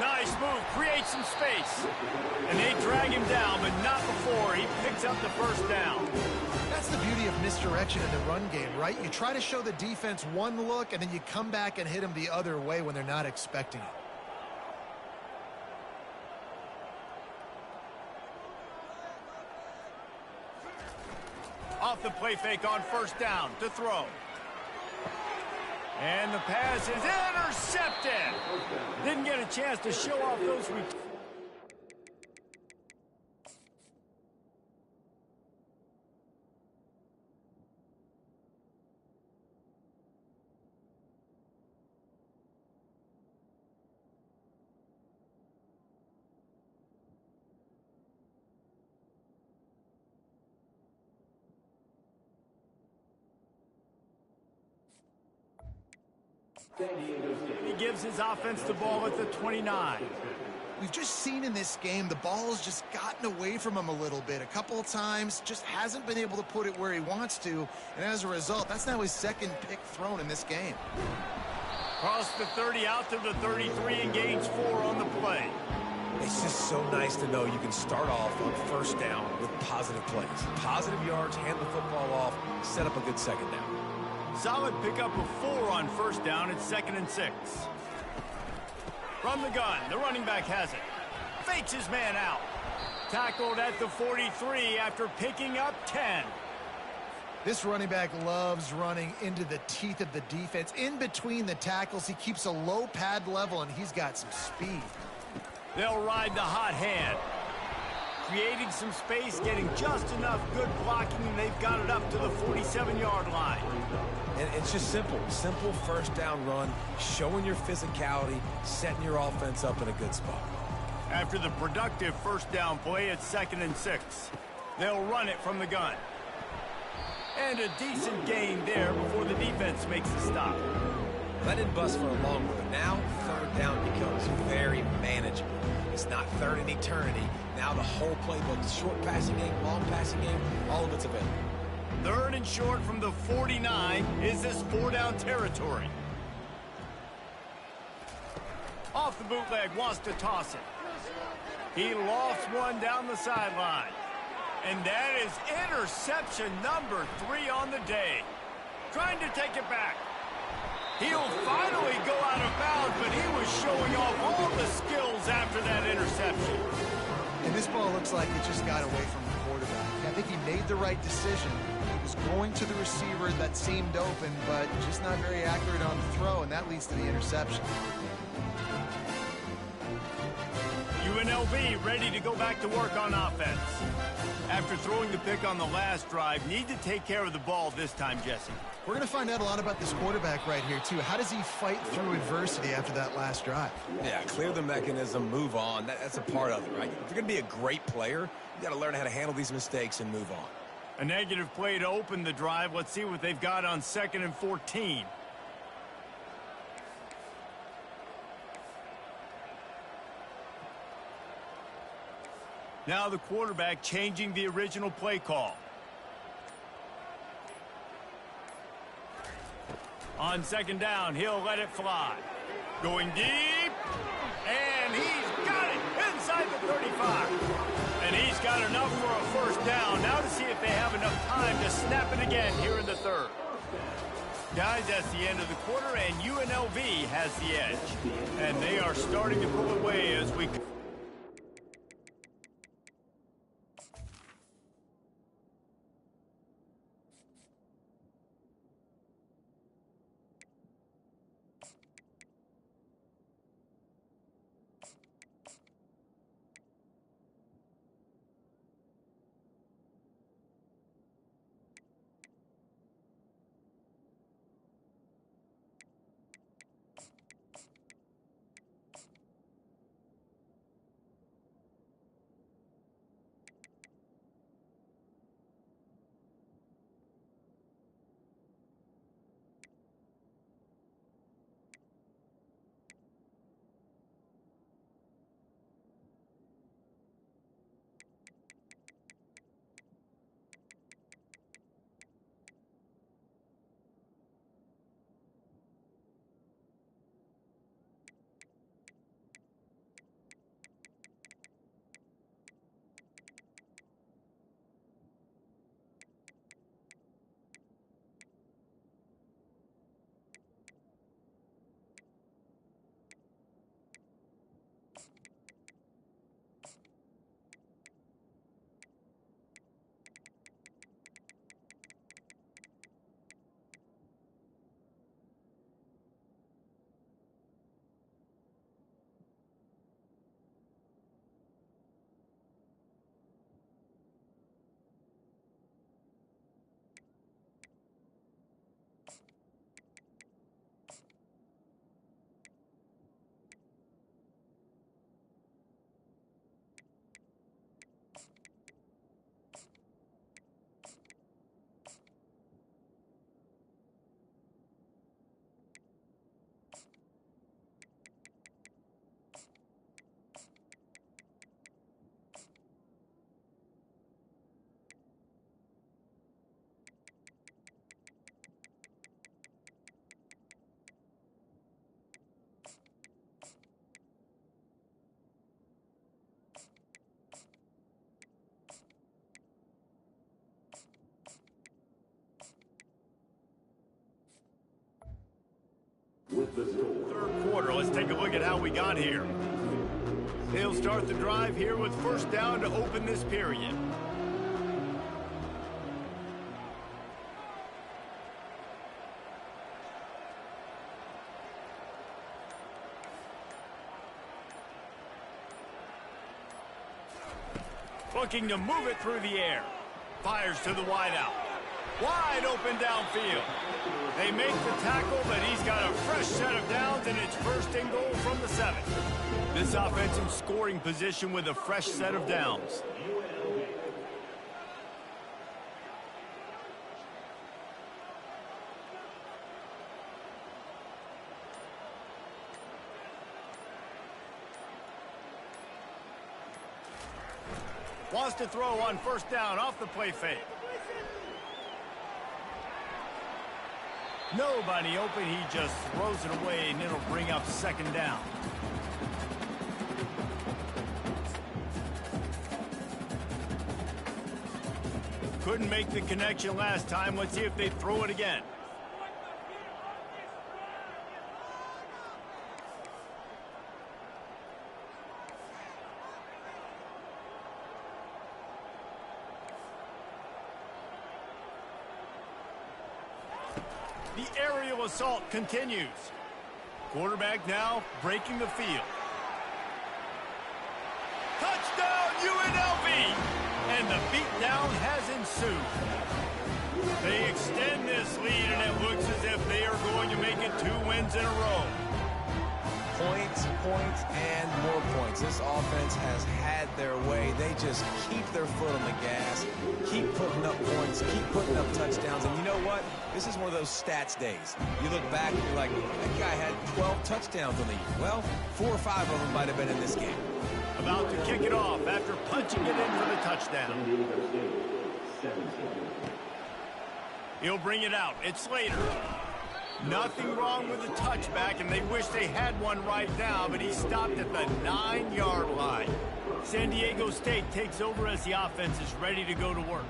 Nice move, creates some space. And they drag him down, but not before he picks up the first down. That's That's the beauty of misdirection in the run game, right? You try to show the defense one look, and then you come back and hit them the other way when they're not expecting it. Off the play fake on first down to throw. And the pass is intercepted. Didn't get a chance to show off those returns. He gives his offense the ball at the 29. We've just seen in this game the ball's just gotten away from him a little bit. A couple of times, just hasn't been able to put it where he wants to. And as a result, that's now his second pick thrown in this game. Cross the 30 out to the 33 and gains 4 on the play. It's just so nice to know you can start off on first down with positive plays. Positive yards, hand the football off, set up a good second down. Solid pickup of 4 on first down. It's 2nd and 6. From the gun, the running back has it. Fakes his man out. Tackled at the 43 after picking up 10. This running back loves running into the teeth of the defense. In between the tackles, he keeps a low pad level, and he's got some speed. They'll ride the hot hand. Creating some space, getting just enough good blocking, and they've got it up to the 47-yard line. And it's just simple. Simple first down run, showing your physicality, setting your offense up in a good spot. After the productive first down play, it's 2nd and 6. They'll run it from the gun. And a decent gain there before the defense makes a stop. That didn't bust for a long one, but now third down becomes very manageable. It's not third in eternity. Now the whole playbook, short passing game, long passing game, all of it's available. 3rd and short from the 49 is this 4-down territory. Off the bootleg, wants to toss it. He lofts one down the sideline. And that is interception number 3 on the day. Trying to take it back. He'll finally go out of bounds, but he was showing off all the skills after that interception. And this ball looks like it just got away from the quarterback. I think he made the right decision. He was going to the receiver that seemed open, but just not very accurate on the throw, and that leads to the interception. UNLV ready to go back to work on offense. After throwing the pick on the last drive, need to take care of the ball this time, Jesse. We're going to find out a lot about this quarterback right here, too. How does he fight through adversity after that last drive? Yeah, clear the mechanism, move on. That's a part of it, right? If you're going to be a great player, you got to learn how to handle these mistakes and move on. A negative play to open the drive. Let's see what they've got on 2nd and 14. Now the quarterback changing the original play call. On 2nd down, he'll let it fly. Going deep, and he's got it inside the 35. And he's got enough for a first down. Now to see if they have enough time to snap it again here in the 3rd. Guys, that's the end of the quarter, and UNLV has the edge. And they are starting to pull away as we... take a look at how we got here. They'll start the drive here with first down to open this period. Looking to move it through the air. Fires to the wideout. Wide open downfield. They make the tackle, but he's got a fresh set of downs, and it's first and goal from the 7. This offense in scoring position with a fresh set of downs. Wants to throw on first down off the play fake. Nobody open. He just throws it away, and it'll bring up second down. Couldn't make the connection last time. Let's see if they throw it again. The aerial assault continues. Quarterback now breaking the field. Touchdown, UNLV! And the beatdown has ensued. They extend this lead, and it looks as if they are going to make it 2 wins in a row. Points, points, and more points. This offense has had their way. They just keep their foot on the gas, keep putting up points, keep putting up touchdowns. And you know what? This is one of those stats days. You look back and you're like, that guy had 12 touchdowns on the year. Well, 4 or 5 of them might have been in this game. About to kick it off after punching it in for the touchdown. He'll bring it out. It's Slater. Nothing wrong with the touchback, and they wish they had one right now, but he stopped at the 9-yard line. San Diego State takes over as the offense is ready to go to work.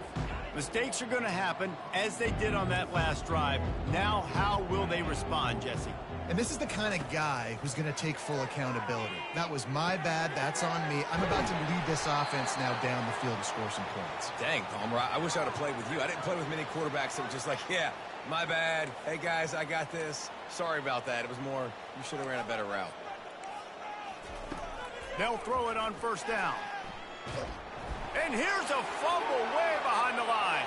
Mistakes are going to happen, as they did on that last drive. Now, how will they respond, Jesse? And this is the kind of guy who's going to take full accountability. That was my bad. That's on me. I'm about to lead this offense now down the field to score some points. Dang, Palmer, I wish I would have played with you. I didn't play with many quarterbacks that were just like, yeah, my bad. Hey, guys, I got this. Sorry about that. It was more, you should have ran a better route. They'll throw it on first down. And here's a fumble way behind the line.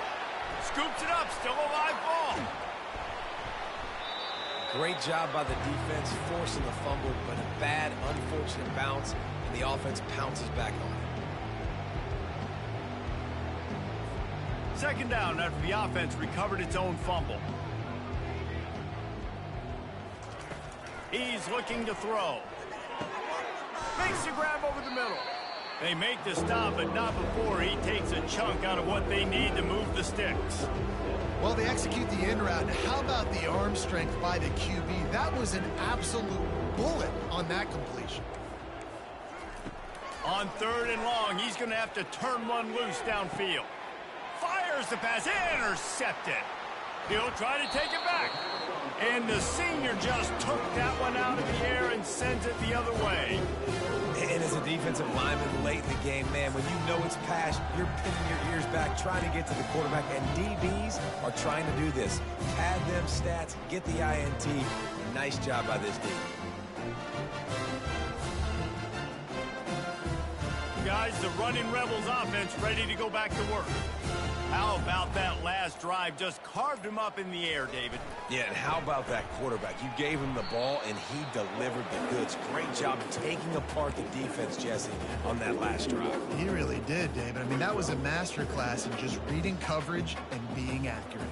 Scoops it up, still a live ball. Great job by the defense forcing the fumble, but a bad, unfortunate bounce, and the offense pounces back on it. Second down after the offense recovered its own fumble. He's looking to throw. Makes the grab over the middle. They make the stop, but not before he takes a chunk out of what they need to move the sticks. Well, they execute the in route. How about the arm strength by the QB? That was an absolute bullet on that completion. On 3rd and long, he's going to have to turn one loose downfield. Fires the pass, intercepted. He'll try to take it back. And the senior just took that one out of the air and sends it the other way. And as a defensive lineman late in the game, man, when you know it's pass, you're pinning your ears back, trying to get to the quarterback. And DBs are trying to do this. Pad them stats, get the INT. Nice job by this D. Guys, the running Rebels offense ready to go back to work. How about that last drive? Just carved him up in the air, David. Yeah, and how about that quarterback? You gave him the ball, and he delivered the goods. Great job taking apart the defense, Jesse, on that last drive. He really did, David. I mean, that was a masterclass in just reading coverage and being accurate.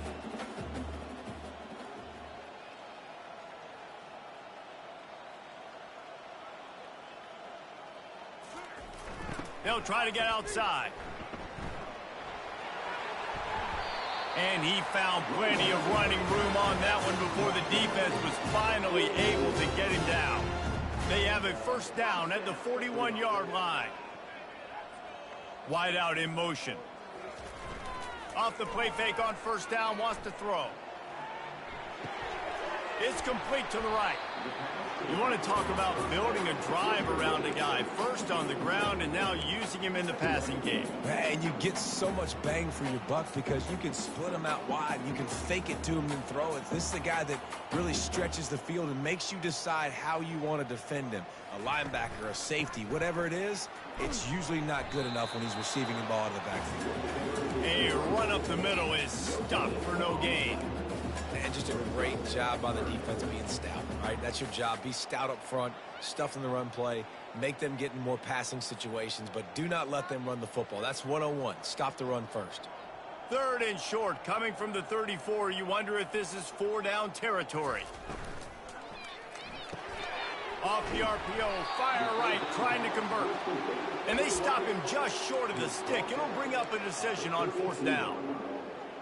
They'll try to get outside. And he found plenty of running room on that one before the defense was finally able to get him down. They have a first down at the 41-yard line. Wide out in motion. Off the play fake on first down, wants to throw. It's complete to the right. You want to talk about building a drive around a guy, first on the ground and now using him in the passing game. And you get so much bang for your buck because you can split him out wide. You can fake it to him and throw it. This is the guy that really stretches the field and makes you decide how you want to defend him. A linebacker, a safety, whatever it is, it's usually not good enough when he's receiving the ball out of the backfield. A run up the middle is stuck for no gain. And just a great job by the defense being stout, right? That's your job. Be stout up front, stuff in the run play, make them get in more passing situations, but do not let them run the football. That's 101. Stop the run first. 3rd and short, coming from the 34. You wonder if this is 4-down territory. Off the RPO, fire right, trying to convert. And they stop him just short of the stick. It'll bring up a decision on 4th down.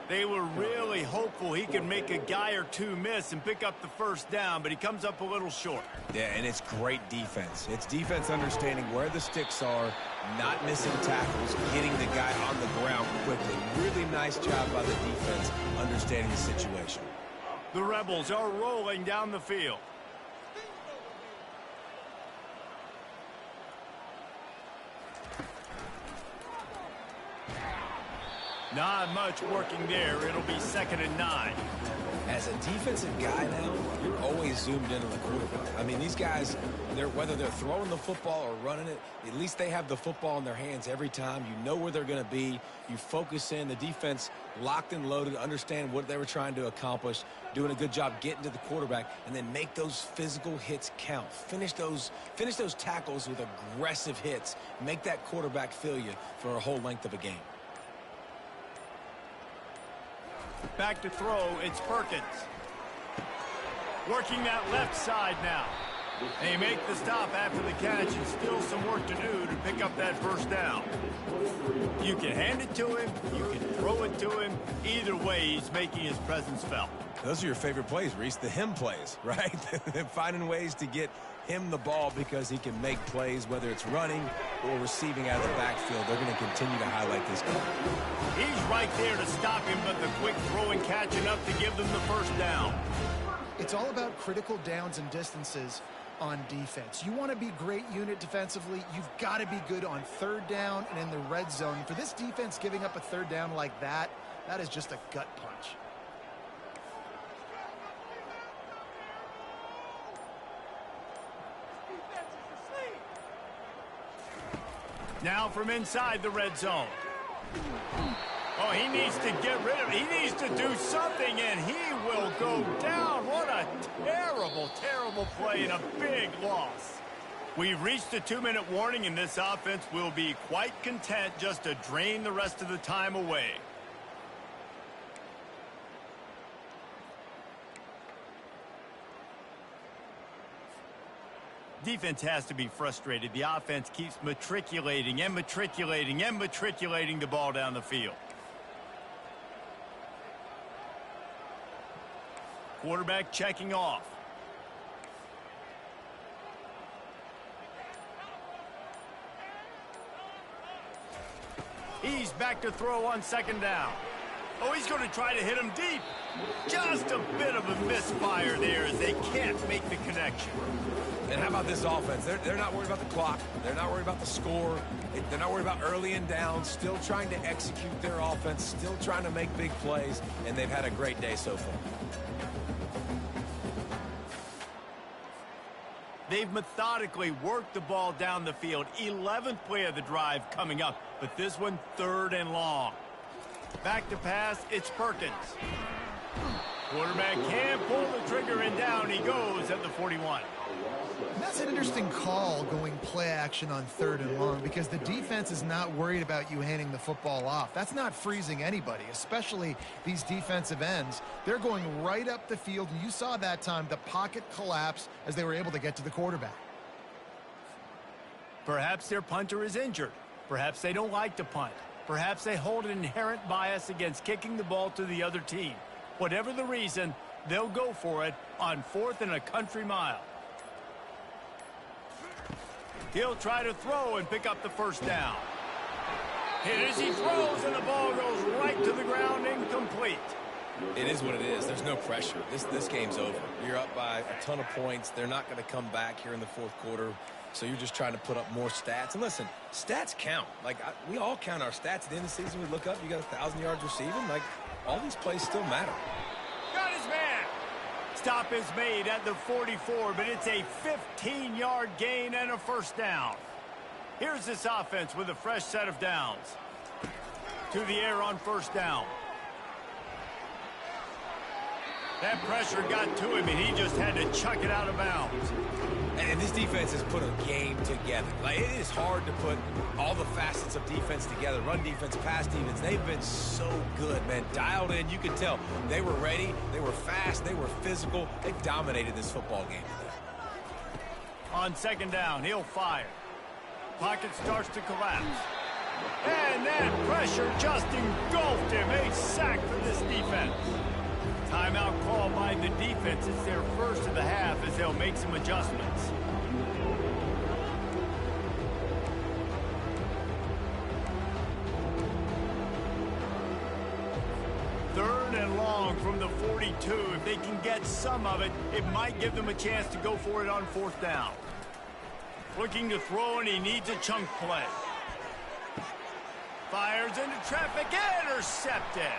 They were really hopeful he could make a guy or two miss and pick up the 1st down, but he comes up a little short. Yeah, and it's great defense. It's defense understanding where the sticks are, not missing tackles, getting the guy on the ground quickly. Really nice job by the defense understanding the situation. The Rebels are rolling down the field. Not much working there. It'll be 2nd and 9. As a defensive guy now, you're always zoomed in on the quarterback. I mean, these guys, whether they're throwing the football or running it, at least they have the football in their hands every time. You know where they're going to be. You focus in. The defense locked and loaded, understand what they were trying to accomplish, doing a good job getting to the quarterback, and then make those physical hits count. Finish those tackles with aggressive hits. Make that quarterback feel you for a whole length of a game. Back to throw, it's Perkins. Working that left side now. They make the stop after the catch and still some work to do to pick up that 1st down. You can hand it to him, you can throw it to him. Either way, he's making his presence felt. Those are your favorite plays, Reese, the him plays, right? Finding ways to get him the ball because he can make plays, whether it's running or receiving out of the backfield. They're going to continue to highlight this guy. He's right there to stop him, but the quick throw and catch enough to give them the 1st down. It's all about critical downs and distances on defense. You want to be great unit defensively, you've got to be good on 3rd down and in the red zone. For this defense giving up a 3rd down like that, that is just a gut punch. Now from inside the red zone. Oh, he needs to get rid of it. He needs to do something, and he will go down. What a terrible, terrible play and a big loss. We've reached the 2-minute warning, and this offense will be quite content just to drain the rest of the time away. Defense has to be frustrated. The offense keeps matriculating and matriculating and matriculating the ball down the field. Quarterback checking off. He's back to throw on 2nd down. Oh, he's going to try to hit him deep. Just a bit of a misfire there as they can't make the connection. And how about this offense? They're not worried about the clock. They're not worried about the score. They're not worried about early and down. Still trying to execute their offense. Still trying to make big plays. And they've had a great day so far. They've methodically worked the ball down the field. 11th play of the drive coming up. But this one, 3rd and long. Back to pass, it's Perkins. Quarterback can pull the trigger, and down he goes at the 41. That's an interesting call, going play action on 3rd and long, because the defense is not worried about you handing the football off. That's not freezing anybody, especially these defensive ends. They're going right up the field, and you saw that time the pocket collapse as they were able to get to the quarterback. Perhaps their punter is injured. Perhaps they don't like to punt. Perhaps they hold an inherent bias against kicking the ball to the other team. Whatever the reason, they'll go for it on 4th and a country mile. He'll try to throw and pick up the 1st down. Hit as he throws, and the ball goes right to the ground, incomplete. It is what it is. There's no pressure. This game's over. You're up by a ton of points. They're not going to come back here in the fourth quarter. So you're just trying to put up more stats. And listen, stats count. Like, we all count our stats. At the end of the season, we look up, you got 1,000 yards receiving. Like, all these plays still matter. Got his man. Stop is made at the 44, but it's a 15-yard gain and a first down. Here's this offense with a fresh set of downs. To the air on first down. That pressure got to him, and he just had to chuck it out of bounds. And this defense has put a game together. Like, it is hard to put all the facets of defense together. Run defense, pass defense. They've been so good, man. Dialed in. You could tell they were ready. They were fast. They were physical. They dominated this football game today. On second down, he'll fire. Pocket starts to collapse. And that pressure just engulfed him. A sack for this defense. Timeout called by the defense. It's their first of the half as they'll make some adjustments. Third and long from the 42. If they can get some of it, it might give them a chance to go for it on fourth down. Looking to throw, and he needs a chunk play. Fires into traffic, intercepted.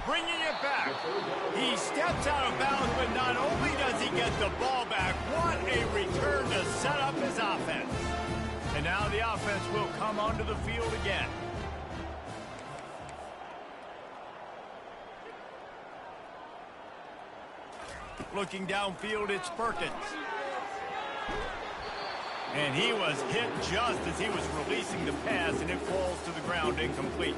Bringing it back. He steps out of bounds, but not only does he get the ball back, what a return to set up his offense. And now the offense will come onto the field again. Looking downfield, it's Perkins. And he was hit just as he was releasing the pass, and it falls to the ground incomplete.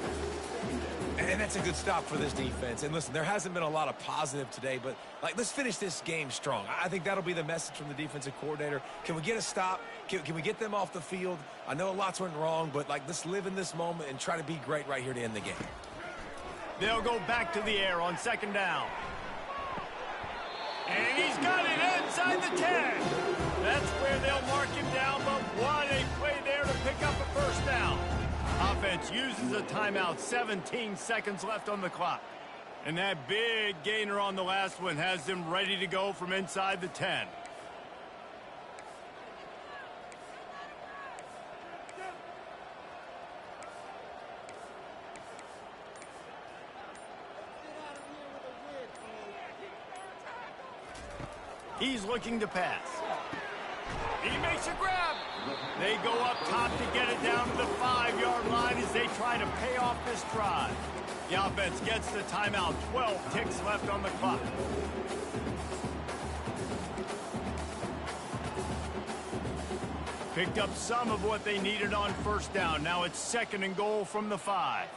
And that's a good stop for this defense. And listen, there hasn't been a lot of positive today, but like, let's finish this game strong. I think that'll be the message from the defensive coordinator. Can we get a stop? Can we get them off the field? I know lots went wrong, but like, let's live in this moment and try to be great right here to end the game. They'll go back to the air on second down. And he's got it inside the 10. That's where they'll mark him down, but what a play there to pick up a first down. Offense uses a timeout, 17 seconds left on the clock. And that big gainer on the last one has them ready to go from inside the 10. He's looking to pass. He makes a grab. They go up top to get it down to the 5-yard line as they try to pay off this drive. The offense gets the timeout. 12 ticks left on the clock. Picked up some of what they needed on first down. Now it's second and goal from the 5.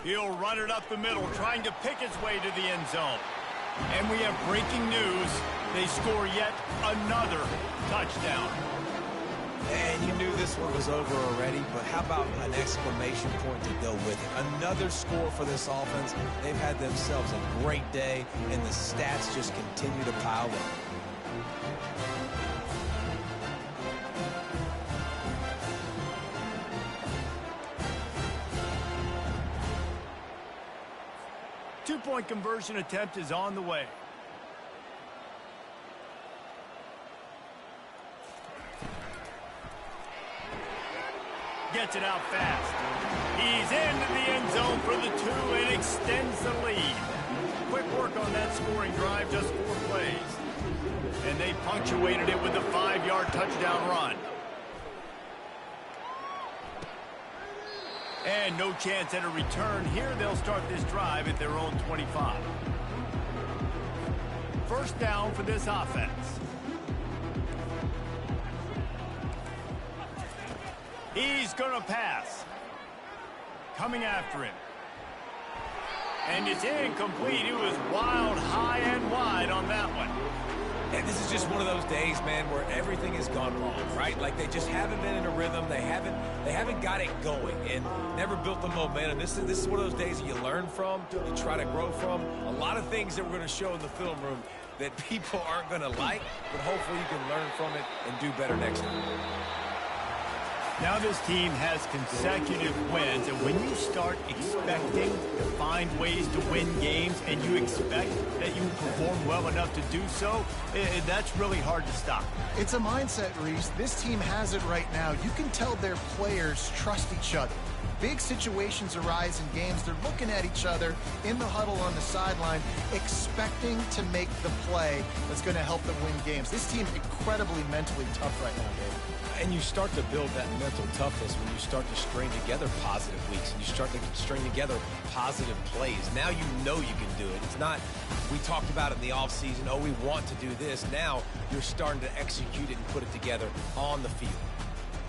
He'll run it up the middle, trying to pick his way to the end zone. And we have breaking news. They score yet another touchdown. And you knew this one was over already, but how about an exclamation point to go with it? Another score for this offense. They've had themselves a great day, and the stats just continue to pile up. Two-point conversion attempt is on the way. Gets it out fast. He's into the end zone for the 2 and extends the lead. Quick work on that scoring drive, just 4 plays. And they punctuated it with a 5-yard touchdown run. And no chance at a return. Here they'll start this drive at their own 25. First down for this offense. He's going to pass. Coming after him. And it's incomplete. It was wild, high and wide on that one. And this is just one of those days, man, where everything has gone wrong, right? Like, they just haven't been in a rhythm. They haven't got it going and never built the momentum. This is one of those days that you learn from, you try to grow from. A lot of things that we're going to show in the film room that people aren't going to like, but hopefully you can learn from it and do better next time. Now this team has consecutive wins, and when you start expecting to find ways to win games and you expect that you will perform well enough to do so, that's really hard to stop. It's a mindset, Reese. This team has it right now. You can tell their players trust each other. Big situations arise in games. They're looking at each other in the huddle on the sideline, expecting to make the play that's going to help them win games. This team incredibly mentally tough right now, Dave. And you start to build that mental toughness when you start to string together positive weeks and you start to string together positive plays. Now you know you can do it. It's not, we talked about it in the offseason, oh, we want to do this. Now you're starting to execute it and put it together on the field.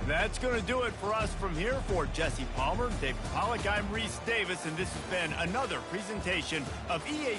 That's going to do it for us from here. For Jesse Palmer, David Pollack, I'm Reese Davis, and this has been another presentation of EA